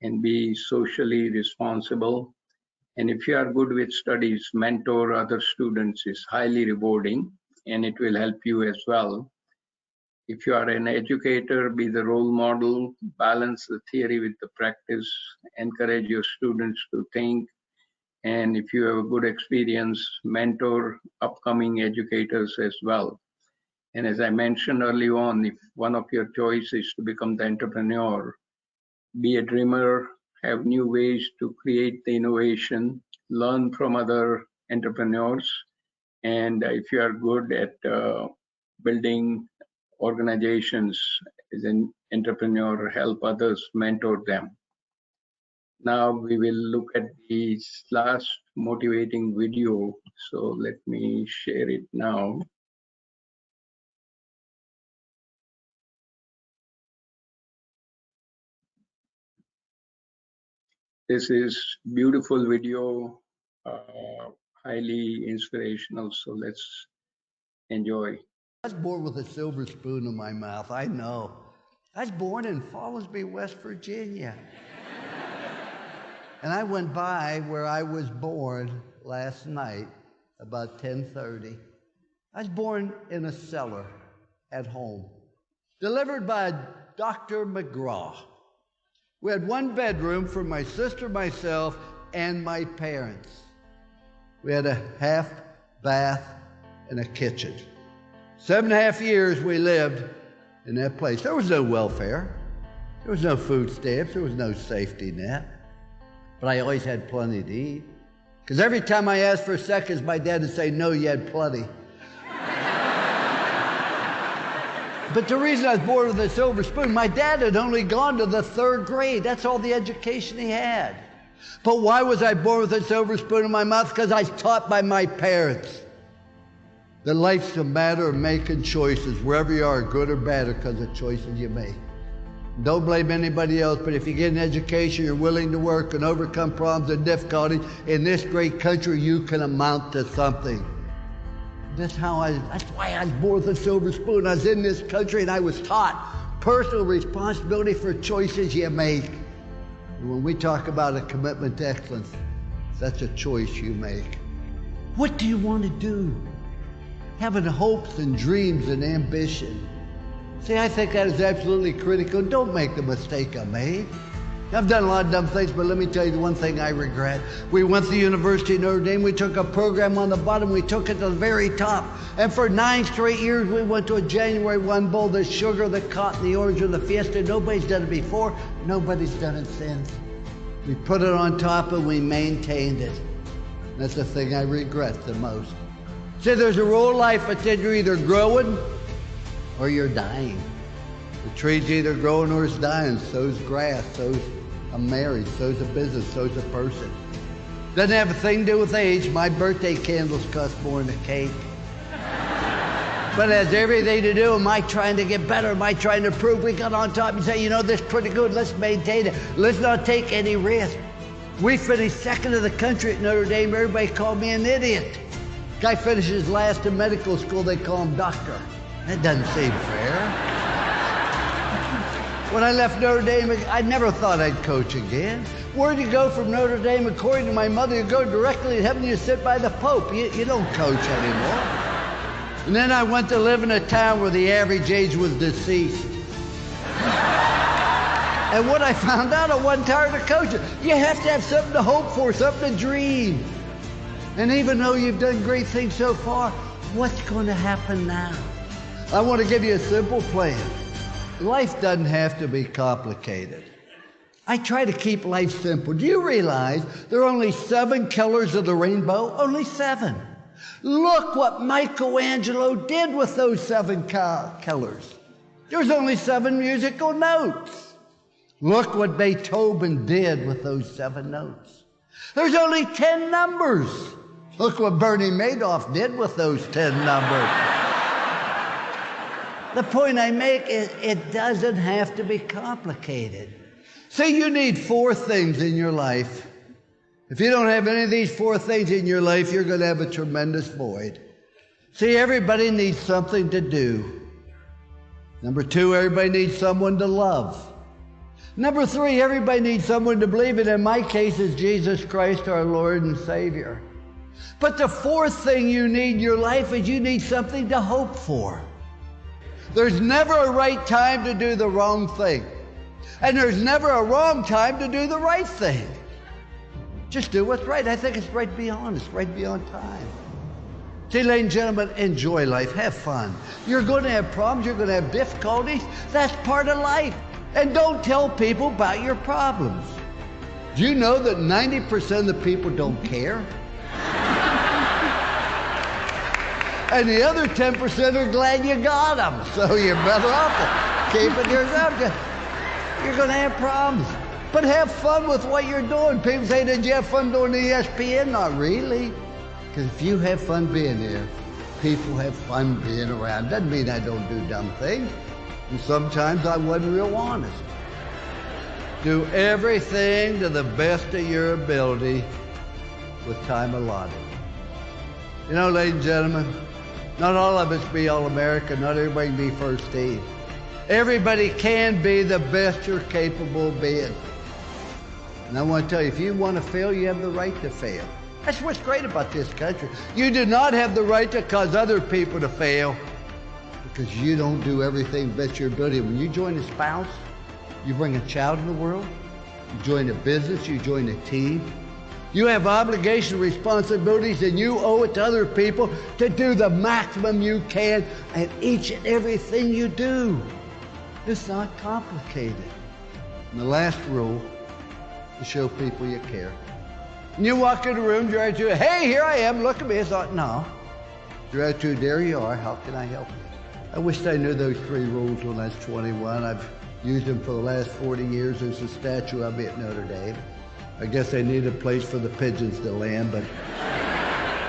and be socially responsible. And if you are good with studies, mentor other students is highly rewarding, and it will help you as well. If you are an educator, be the role model, balance the theory with the practice, encourage your students to think. And if you have a good experience, mentor upcoming educators as well. And as I mentioned early on, if one of your choices is to become the entrepreneur, be a dreamer, have new ways to create the innovation, learn from other entrepreneurs. And if you are good at building organizations as an entrepreneur, help others, mentor them. Now we will look at this last motivating video. So let me share it now. This is beautiful video, highly inspirational. So let's enjoy. I was born with a silver spoon in my mouth, I know. I was born in Fallsby, West Virginia. And I went by where I was born last night, about 10:30. I was born in a cellar at home, delivered by Dr. McGraw. We had 1 bedroom for my sister, myself, and my parents. We had a half bath and a kitchen. 7.5 years we lived in that place. There was no welfare. There was no food stamps. There was no safety net. But I always had plenty to eat. Because every time I asked for seconds, my dad would say, no, you had plenty. But the reason I was born with a silver spoon, my dad had only gone to the 3rd grade. That's all the education he had. But why was I born with a silver spoon in my mouth? Because I was taught by my parents that life's a matter of making choices, wherever you are, good or bad, because of choices you make. Don't blame anybody else, but if you get an education, you're willing to work and overcome problems and difficulties, in this great country, you can amount to something. That's why I was born with a silver spoon. I was in this country and I was taught personal responsibility for choices you make. And when we talk about a commitment to excellence, that's a choice you make. What do you want to do? Having hopes and dreams and ambition. See, I think that is absolutely critical. Don't make the mistake I made. I've done a lot of dumb things, but let me tell you the one thing I regret. We went to the University of Notre Dame. We took a program on the bottom. We took it to the very top. And for 9 straight years, we went to a January 1 bowl, the sugar, the cotton, the orange, and the fiesta. Nobody's done it before. Nobody's done it since. We put it on top and we maintained it. That's the thing I regret the most. See, there's a rule in life that said you're either growing or you're dying. The tree's either growing or it's dying. So's grass, so's a marriage, so's a business, so's a person. Doesn't have a thing to do with age. My birthday candles cost more than a cake. But it has everything to do. Am I trying to get better? Am I trying to prove? We got on top and say, you know, this is pretty good. Let's maintain it. Let's not take any risk. We finished second in the country at Notre Dame. Everybody called me an idiot. Guy finishes last in medical school. They call him doctor. That doesn't seem fair. When I left Notre Dame, I never thought I'd coach again. Where'd you go from Notre Dame? According to my mother, you go directly to heaven, you sit by the Pope. You don't coach anymore. And then I went to live in a town where the average age was deceased. And what I found out, I wasn't tired of coaching. You have to have something to hope for, something to dream. And even though you've done great things so far, what's going to happen now? I want to give you a simple plan. Life doesn't have to be complicated. I try to keep life simple. Do you realize there are only 7 colors of the rainbow? Only 7. Look what Michelangelo did with those 7 colors. There's only 7 musical notes. Look what Beethoven did with those 7 notes. There's only 10 numbers. Look what Bernie Madoff did with those 10 numbers. The point I make is it doesn't have to be complicated. See, you need 4 things in your life. If you don't have any of these 4 things in your life, you're going to have a tremendous void. See, everybody needs something to do. Number 2, everybody needs someone to love. Number 3, everybody needs someone to believe in. In my case, is Jesus Christ, our Lord and Savior. But the 4th thing you need in your life is you need something to hope for. There's never a right time to do the wrong thing. And there's never a wrong time to do the right thing. Just do what's right. I think it's right to be honest, right to be on time. See, ladies and gentlemen, enjoy life. Have fun. You're going to have problems. You're going to have difficulties. That's part of life. And don't tell people about your problems. Do you know that 90% of the people don't care? And the other 10% are glad you got them. So you're better off keeping yourself. You're going to have problems. But have fun with what you're doing. People say, did you have fun doing the ESPN? Not really. Because if you have fun being here, people have fun being around. Doesn't mean I don't do dumb things. And sometimes I wasn't real honest. Do everything to the best of your ability with time allotted. You know, ladies and gentlemen, not all of us be All-America. Not everybody can be first team. Everybody can be the best you're capable of being. And I want to tell you, if you want to fail, you have the right to fail. That's what's great about this country. You do not have the right to cause other people to fail because you don't do everything best your ability. When you join a spouse, you bring a child in the world, you join a business, you join a team. You have obligation, responsibilities, and you owe it to other people to do the maximum you can at each and everything you do. It's not complicated. And the last rule is show people you care. And you walk in the room, your attitude, hey, here I am, look at me. It's not, no. Your attitude, there you are, how can I help you? I wish I knew those 3 rules when I was 21. I've used them for the last 40 years. There's a statue of me at Notre Dame. I guess they need a place for the pigeons to land, but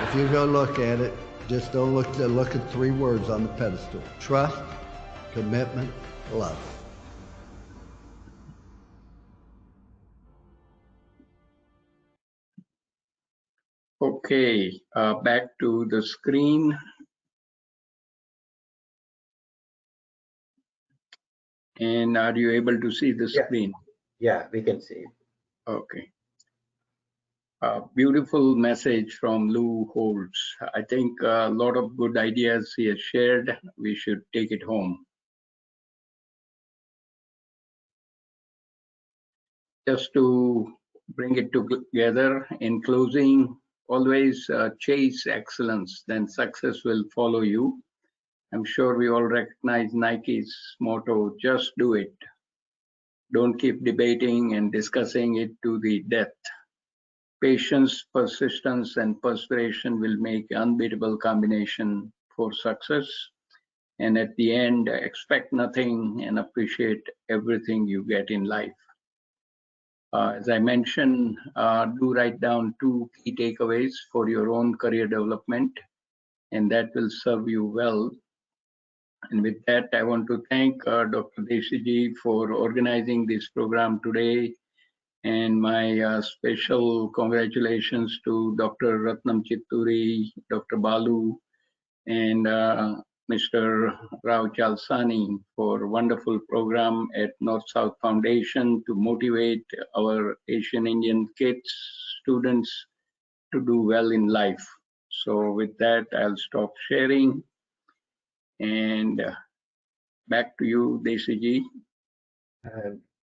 if you go look at it, just don't look at 3 words on the pedestal. Trust, commitment, love. Okay, back to the screen. And are you able to see the screen? Yeah, we can see it. Okay. Beautiful message from Lou Holtz. I think a lot of good ideas he has shared. We should take it home. just to bring it together, in closing, always chase excellence, then success will follow you. I'm sure we all recognize Nike's motto, just do it. Don't keep debating and discussing it to the death. Patience, persistence, and perspiration will make unbeatable combination for success. And at the end, expect nothing and appreciate everything you get in life. As I mentioned, do write down 2 key takeaways for your own career development, and that will serve you well. And with that, I want to thank Dr. Desiji for organizing this program today. And my special congratulations to Dr. Ratnam Chitturi, Dr. Balu, and Mr. Rao Chalsani for a wonderful program at NorthSouth Foundation to motivate our Asian Indian kids, students to do well in life. So with that, I'll stop sharing. And back to you, Desiji.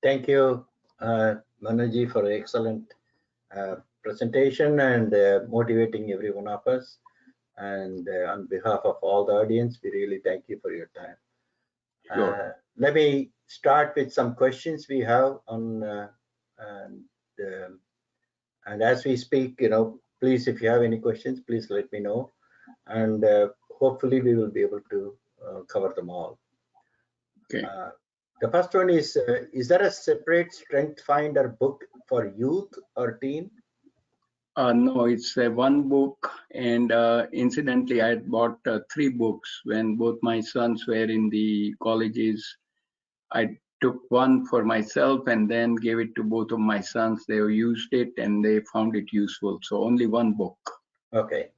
Thank you, Manuji, for an excellent presentation and motivating every one of us. And on behalf of all the audience, we really thank you for your time. Sure. Let me start with some questions we have on, and as we speak, please, if you have any questions, please let me know. And hopefully we will be able to cover them all. Okay. The first one is there a separate Strengthsfinder book for youth or teen? No, it's one book, and incidentally, I had bought 3 books when both my sons were in the colleges. I took one for myself and then gave it to both of my sons. They used it and they found it useful. So only one book. Okay,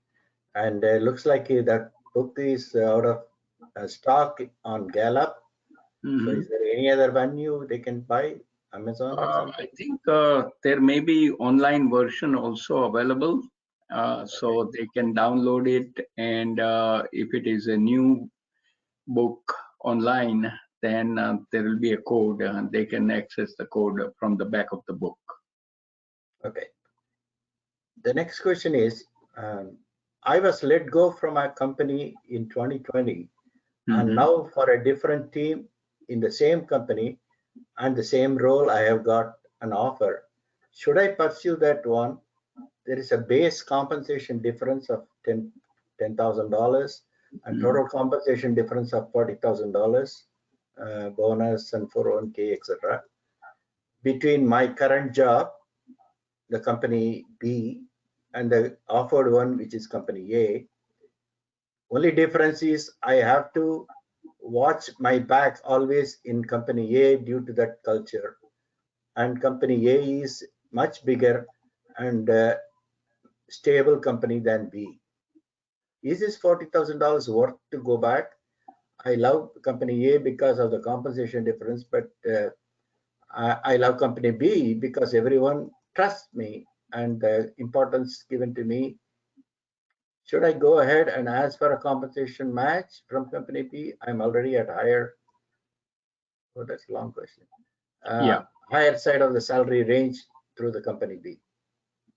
and looks like that book is out of stock on Gallup. Mm-hmm. So is there any other venue they can buy? Amazon or something? I think there may be online version also available, so they can download it. And if it is a new book online, then there will be a code. They can access the code from the back of the book. Okay. The next question is, I was let go from a company in 2020, and now for a different team in the same company and the same role, I have got an offer. Should I pursue that one? There is a base compensation difference of $10,000 and total compensation difference of $40,000, bonus and 401k, etc. Between my current job, the company B, and the offered one, which is company A. Only difference is I have to watch my back always in company A due to that culture, and company A is much bigger and stable company than B. Is this $40,000 worth to go back? I love company A because of the compensation difference, but I love company B because everyone trusts me and the importance given to me. Should I go ahead and ask for a compensation match from company B? I'm already at higher. Oh, that's a long question. Yeah. Higher side of the salary range through the company B.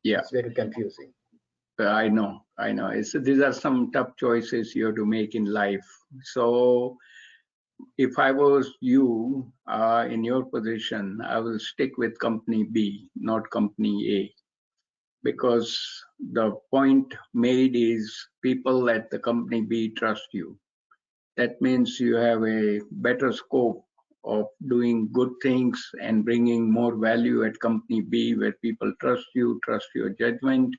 Yeah. It's very confusing. I know. These are some tough choices you have to make in life. So if I was you in your position, I will stick with company B, not company A, because the point made is people at the company B trust you. That means you have a better scope of doing good things and bringing more value at company B, where people trust you, trust your judgment.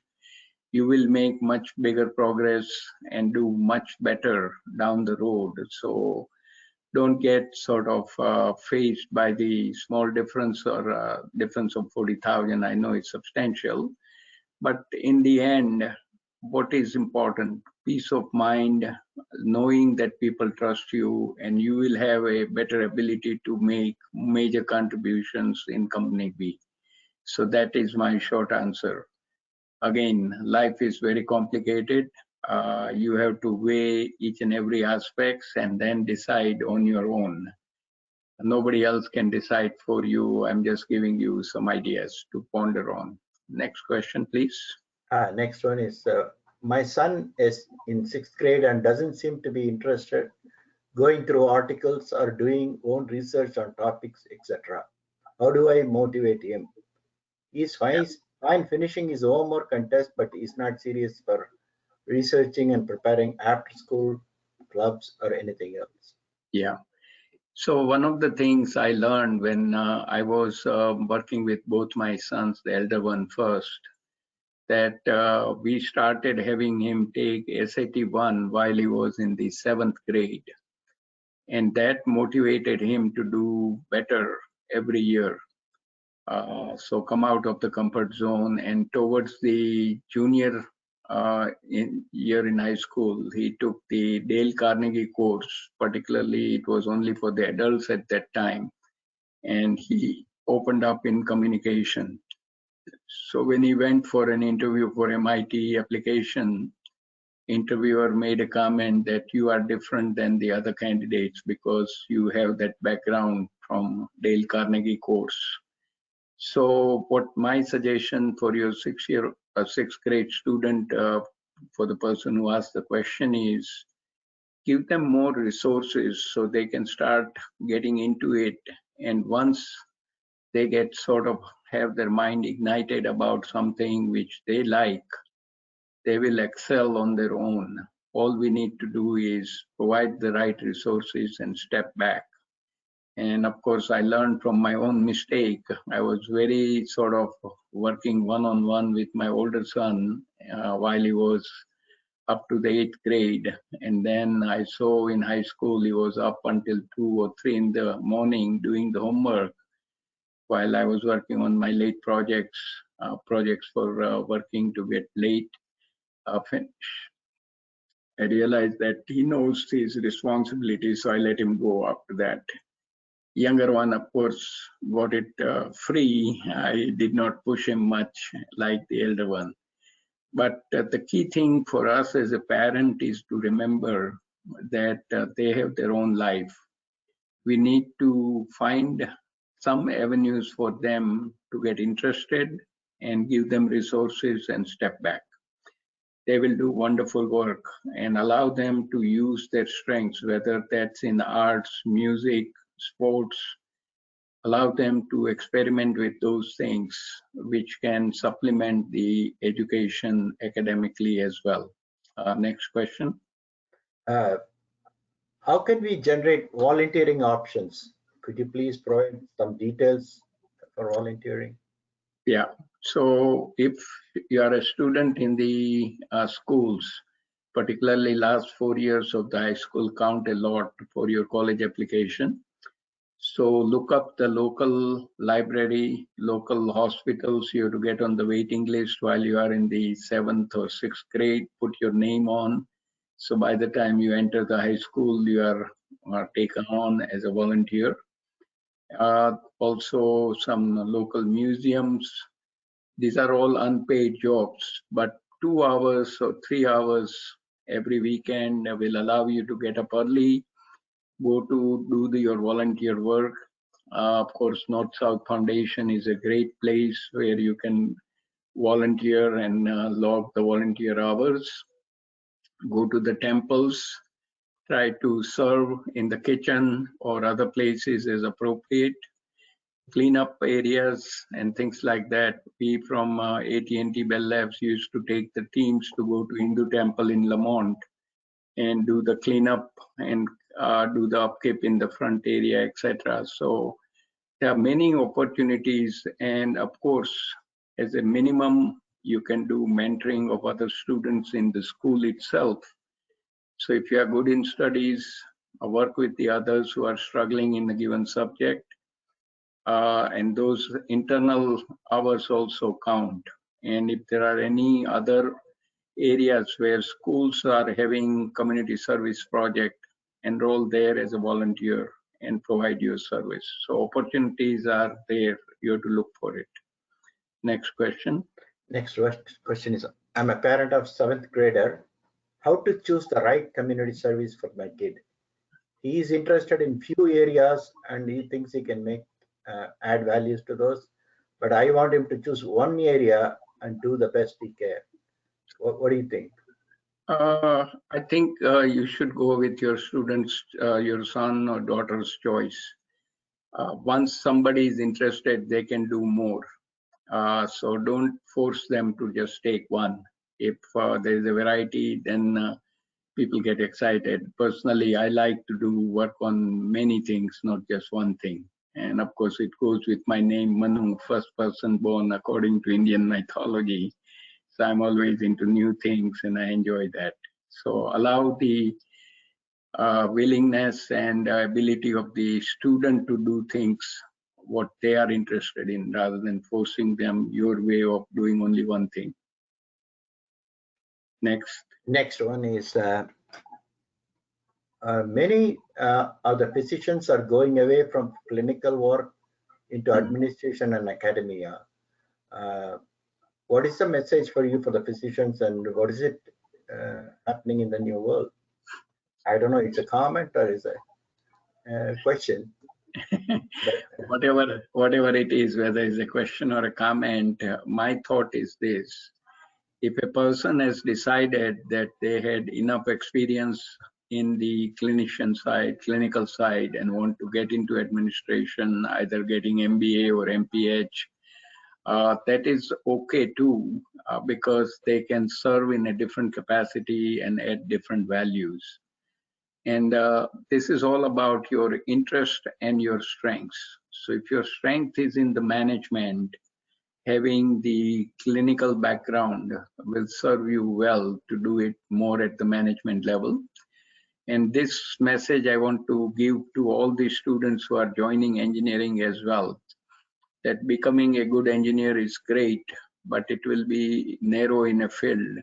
You will make much bigger progress and do much better down the road. So don't get sort of faced by the small difference or difference of 40,000. I know it's substantial, but in the end, what is important? Peace of mind, knowing that people trust you, and you will have a better ability to make major contributions in company B. So that is my short answer. Again, life is very complicated. You have to weigh each and every aspects and then decide on your own. Nobody else can decide for you. I'm just giving you some ideas to ponder on. Next question, please. Next one is, my son is in 6th grade and doesn't seem to be interested going through articles or doing own research on topics, etc. How do I motivate him? He's fine finishing his homework and test, but he's not serious for researching and preparing after school clubs or anything else. Yeah. So one of the things I learned when I was working with both my sons, the elder one first, that we started having him take SAT 1 while he was in the 7th grade. And that motivated him to do better every year. So come out of the comfort zone, and towards the junior year in high school, he took the Dale Carnegie course. Particularly, it was only for the adults at that time, and he opened up in communication. So when he went for an interview for MIT application, interviewer made a comment that you are different than the other candidates because you have that background from Dale Carnegie course. So what my suggestion for your 6th grade student, for the person who asked the question, is give them more resources so they can start getting into it. And once they get sort of have their mind ignited about something which they like, they will excel on their own. All we need to do is provide the right resources and step back. And of course, I learned from my own mistake. I was very sort of working one-on-one with my older son while he was up to the 8th grade. And then I saw in high school, he was up until 2 or 3 in the morning doing the homework while I was working on my late projects for working to get late finish. I realized that he knows his responsibility, so I let him go after that. Younger one, of course, got it free. I did not push him much like the elder one. But the key thing for us as a parent is to remember that they have their own life. We need to find some avenues for them to get interested and give them resources and step back. They will do wonderful work, and allow them to use their strengths, whether that's in arts, music, sports. Allow them to experiment with those things which can supplement the education academically as well. Next question. Uh, how can we generate volunteering options? Could you please provide some details for volunteering? Yeah, so if you are a student in the schools, particularly last 4 years of the high school count a lot for your college application. So look up the local library, local hospitals. You have to get on the waiting list while you are in the 7th or 6th grade, put your name on. So by the time you enter the high school, you are taken on as a volunteer. Also some local museums. These are all unpaid jobs, but 2 hours or 3 hours every weekend will allow you to get up early, go to do your volunteer work. Of course, NorthSouth Foundation is a great place where you can volunteer and log the volunteer hours. Go to the temples, try to serve in the kitchen or other places as appropriate. Clean up areas and things like that. We from AT&T Bell Labs used to take the teams to go to Hindu temple in Lamont and do the cleanup and do the upkeep in the front area, etc. So there are many opportunities, and of course, as a minimum, you can do mentoring of other students in the school itself. So if you are good in studies, work with the others who are struggling in a given subject, and those internal hours also count. And if there are any other areas where schools are having community service project, enroll there as a volunteer and provide your service. So opportunities are there. You have to look for it. Next question. Next question is, I'm a parent of 7th grader. How to choose the right community service for my kid? he is interested in few areas and he thinks he can make add values to those. But I want him to choose one area and do the best he can. What do you think? I think you should go with your students, your son or daughter's choice. Once somebody is interested, they can do more. So don't force them to just take one. If there is a variety, then people get excited. Personally, I like to do work on many things, not just one thing. And of course, it goes with my name, Manu, first person born according to Indian mythology. So I'm always into new things and I enjoy that. So allow the willingness and ability of the student to do things what they are interested in rather than forcing them your way of doing only one thing. Next one is many of the physicians are going away from clinical work into administration and academia. What is the message for you for the physicians and what is it happening in the new world? I don't know, it's a comment or is a question. Whatever it is, whether it's a question or a comment, my thought is this. If a person has decided that they had enough experience in the clinician side, clinical side, and want to get into administration, either getting MBA or MPH, that is okay too, because they can serve in a different capacity and add different values. And this is all about your interest and your strengths. So if your strength is in the management, having the clinical background will serve you well to do it more at the management level. And this message I want to give to all the students who are joining engineering as well, that becoming a good engineer is great, but it will be narrow in a field.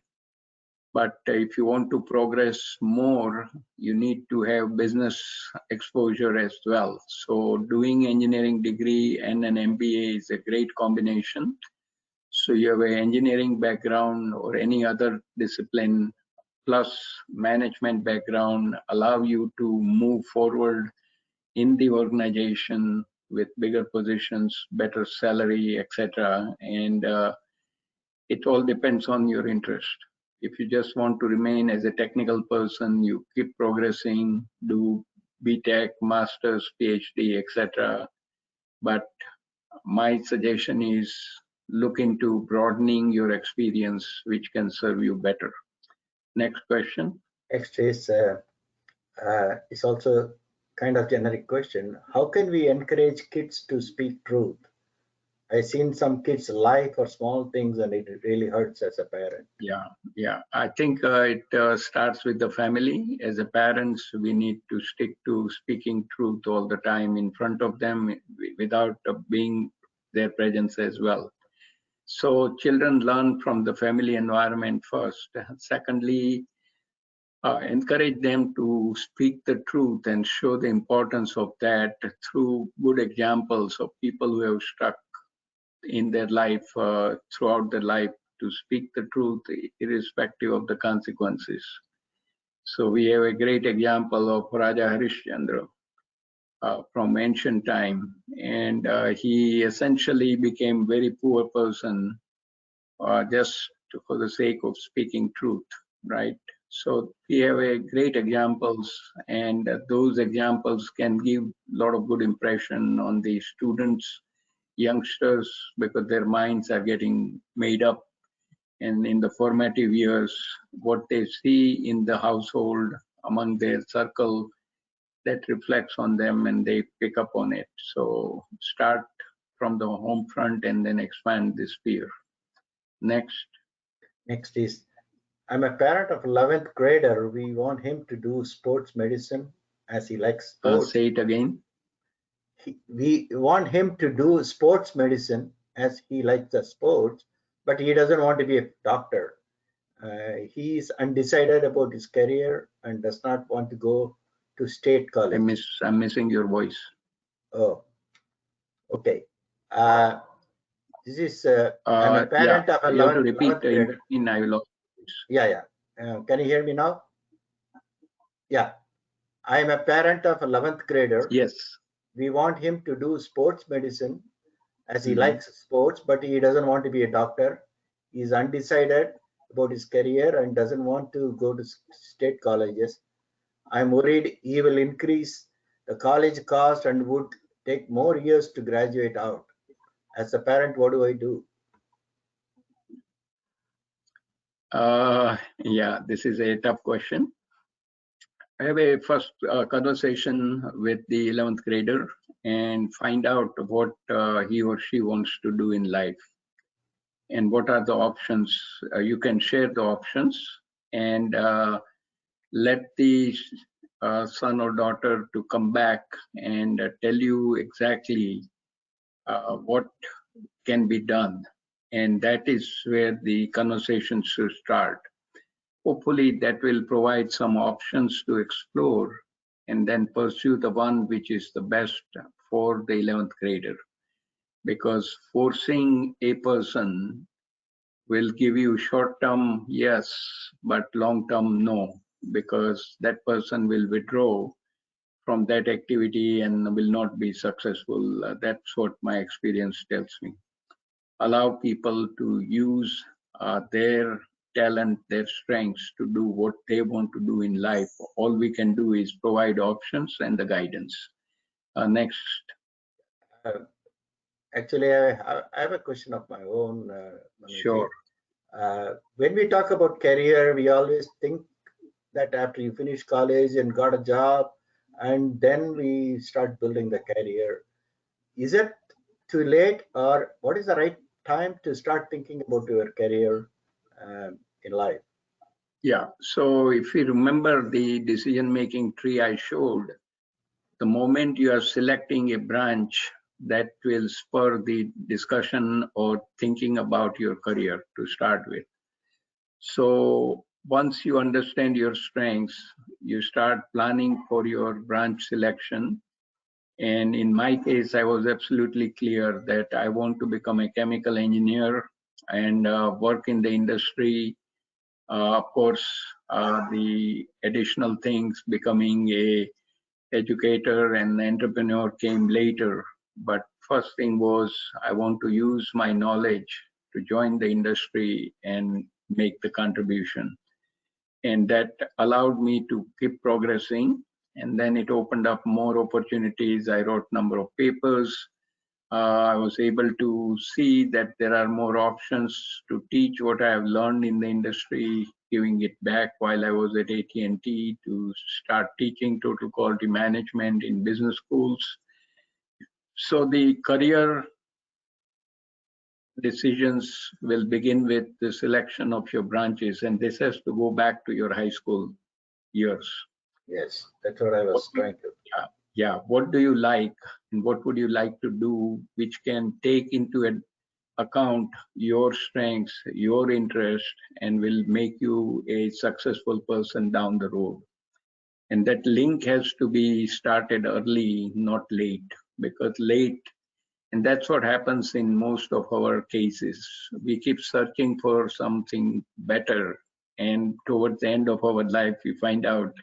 But if you want to progress more, you need to have business exposure as well. So doing engineering degree and an MBA is a great combination. So you have an engineering background or any other discipline plus management background allow you to move forward in the organization with bigger positions, better salary, etc. And it all depends on your interest. If you just want to remain as a technical person, you keep progressing, do BTech, Masters, PhD, etc. But my suggestion is look into broadening your experience, which can serve you better. Next question. Next is also kind of generic question. How can we encourage kids to speak truth? I've seen some kids lie for small things and it really hurts as a parent. Yeah. I think it starts with the family. As a parents, we need to stick to speaking truth all the time in front of them without being their presence as well. So children learn from the family environment first. Secondly, encourage them to speak the truth and show the importance of that through good examples of people who have struck in their life, throughout their life, to speak the truth irrespective of the consequences. So we have a great example of Raja Harishchandra from ancient time, and he essentially became very poor person just for the sake of speaking truth, right? So we have a great examples, and those examples can give a lot of good impression on the students, youngsters, because their minds are getting made up, and in the formative years, what they see in the household among their circle, that reflects on them and they pick up on it. So start from the home front and then expand this sphere. Next is, I'm a parent of 11th grader. We want him to do sports medicine as he likes sports. Say it again. We want him to do sports medicine as he likes the sports, but he doesn't want to be a doctor. He is undecided about his career and does not want to go to state college. I'm missing your voice. Oh, okay. This is I'm a parent of 11th grader. Yeah. Can you hear me now? Yeah. I'm a parent of 11th grader. Yes. We want him to do sports medicine as he Mhm. likes sports, but he doesn't want to be a doctor. He's undecided about his career and doesn't want to go to state colleges. I'm worried he will increase the college cost and would take more years to graduate out. As a parent, what do I do? Yeah, this is a tough question. I have a first conversation with the 11th grader and find out what he or she wants to do in life and what are the options. You can share the options and let the son or daughter to come back and tell you exactly what can be done. And that is where the conversation should start. Hopefully that will provide some options to explore and then pursue the one which is the best for the 11th grader. Because forcing a person will give you short-term yes, but long-term no, because that person will withdraw from that activity and will not be successful. That's what my experience tells me. Allow people to use their talent, their strengths to do what they want to do in life. All we can do is provide options and the guidance. Next. Uh, Actually, I have a question of my own, Manuji. Sure. When we talk about career, we always think that after you finish college and got a job, and then we start building the career. Is it too late, or what is the right time to start thinking about your career in life? Yeah. So if you remember the decision-making tree I showed, the moment you are selecting a branch, that will spur the discussion or thinking about your career to start with. So once you understand your strengths, you start planning for your branch selection. And in my case, I was absolutely clear that I want to become a chemical engineer and work in the industry. Of course, the additional things, becoming a educator and entrepreneur, came later. But first thing was I want to use my knowledge to join the industry and make the contribution. And that allowed me to keep progressing. And then it opened up more opportunities. I wrote a number of papers. I was able to see that there are more options to teach what I have learned in the industry, giving it back while I was at AT&T to start teaching total quality management in business schools. So the career decisions will begin with the selection of your branches, and this has to go back to your high school years. Yes, that's what I was trying to. Yeah. What do you like, and what would you like to do, which can take into account your strengths, your interest, and will make you a successful person down the road. And that link has to be started early, not late, because late, and that's what happens in most of our cases. We keep searching for something better, and towards the end of our life, we find out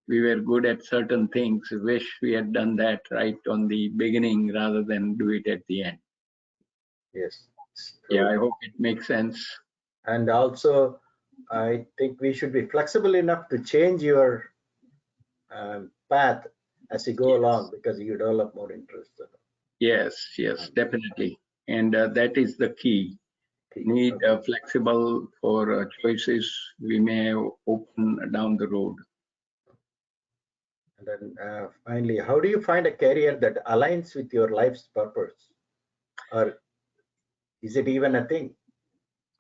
we were good at certain things. Wish we had done that right on the beginning rather than do it at the end. Yes, Yeah, true. I hope it makes sense. And also, I think we should be flexible enough to change your path as you go along because you develop more interest. Yes, definitely. And that is the key. Need Okay. flexible for choices we may open down the road. And then finally, how do you find a career that aligns with your life's purpose? Or is it even a thing?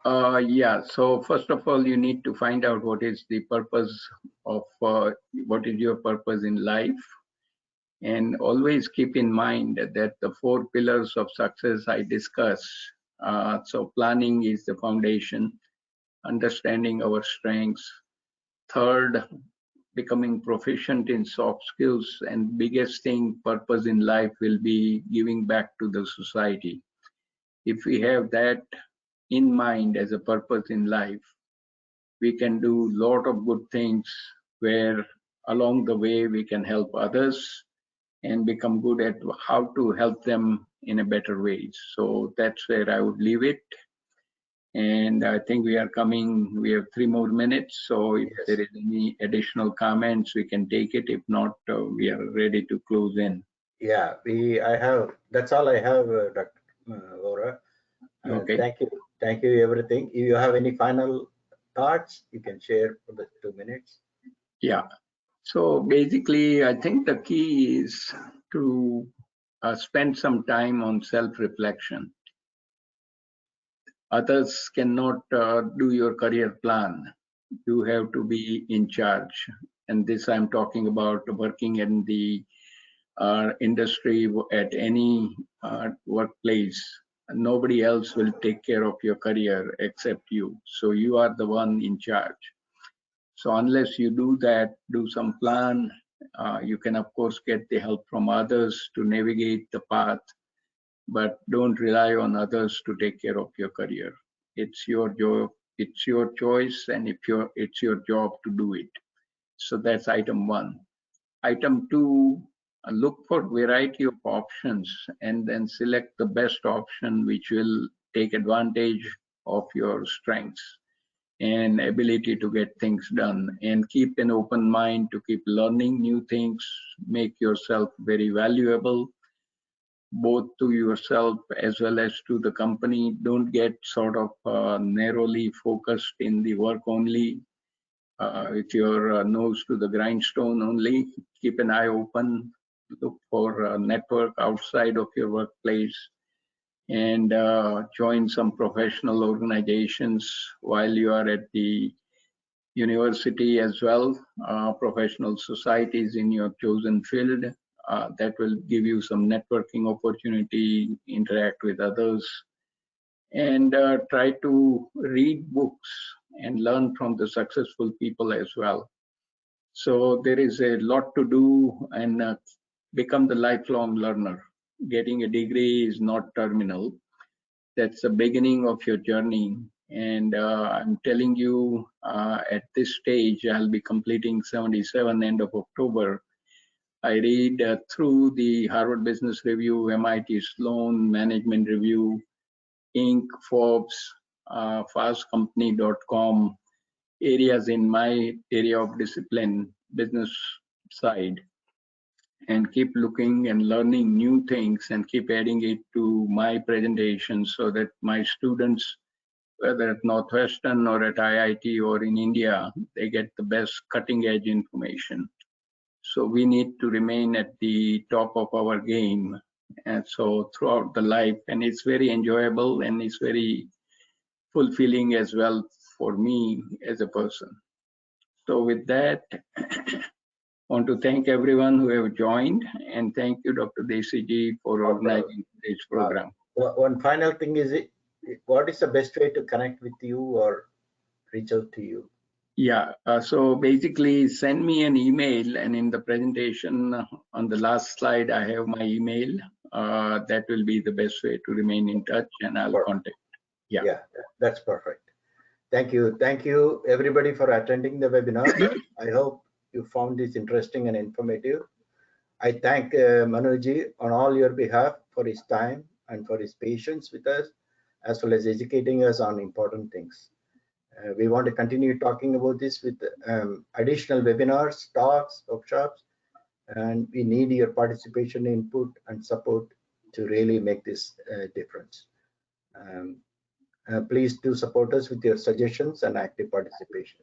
Yeah, so first of all, you need to find out what is the purpose of what is your purpose in life. And always keep in mind that the 4 pillars of success I discuss. So planning is the foundation, understanding our strengths. Third, becoming proficient in soft skills, and biggest thing, purpose in life will be giving back to the society. If we have that in mind as a purpose in life, we can do a lot of good things where along the way we can help others and become good at how to help them in a better way. So that's where I would leave it. And I think we have 3 more minutes. So if Yes. there is any additional comments, we can take it. If not, we are ready to close in. Yeah, that's all I have, Dr. Vora. Okay. Thank you, everything. If you have any final thoughts, you can share for the 2 minutes. Yeah. So basically, I think the key is to spend some time on self-reflection. Others cannot do your career plan. You have to be in charge. And this I'm talking about working in the industry at any workplace. Nobody else will take care of your career except you. So you are the one in charge. So unless you do that, do some plan, you can of course get the help from others to navigate the path, but don't rely on others to take care of your career. It's your job, it's your choice, and it's your job to do it. So that's item 1. Item 2, look for variety of options and then select the best option which will take advantage of your strengths and ability to get things done, and keep an open mind to keep learning new things. Make yourself very valuable both to yourself as well as to the company. Don't get sort of narrowly focused in the work only, with your nose to the grindstone only. Keep an eye open, look for a network outside of your workplace, and join some professional organizations while you are at the university as well, professional societies in your chosen field. That will give you some networking opportunity, interact with others, and try to read books and learn from the successful people as well. So there is a lot to do, and become the lifelong learner. Getting a degree is not terminal. That's the beginning of your journey. And I'm telling you, at this stage, I'll be completing 77 end of October. I read through the Harvard Business Review, MIT Sloan Management Review, Inc., Forbes, fastcompany.com, areas in my area of discipline, business side, and keep looking and learning new things and keep adding it to my presentations so that my students, whether at Northwestern or at IIT or in India, they get the best cutting edge information. So we need to remain at the top of our game. And so throughout the life, and it's very enjoyable and it's very fulfilling as well for me as a person. So with that, want to thank everyone who have joined, and thank you, Dr. Desiji, for organizing this program. One final thing is, what is the best way to connect with you or reach out to you? Yeah, so basically send me an email, and in the presentation on the last slide, I have my email. That will be the best way to remain in touch, and I'll contact. Yeah, that's perfect. Thank you. Thank you, everybody, for attending the webinar. I hope you found this interesting and informative. I thank Manuji on all your behalf for his time and for his patience with us, as well as educating us on important things. We want to continue talking about this with additional webinars, talks, workshops, and we need your participation, input, and support to really make this difference. Please do support us with your suggestions and active participation.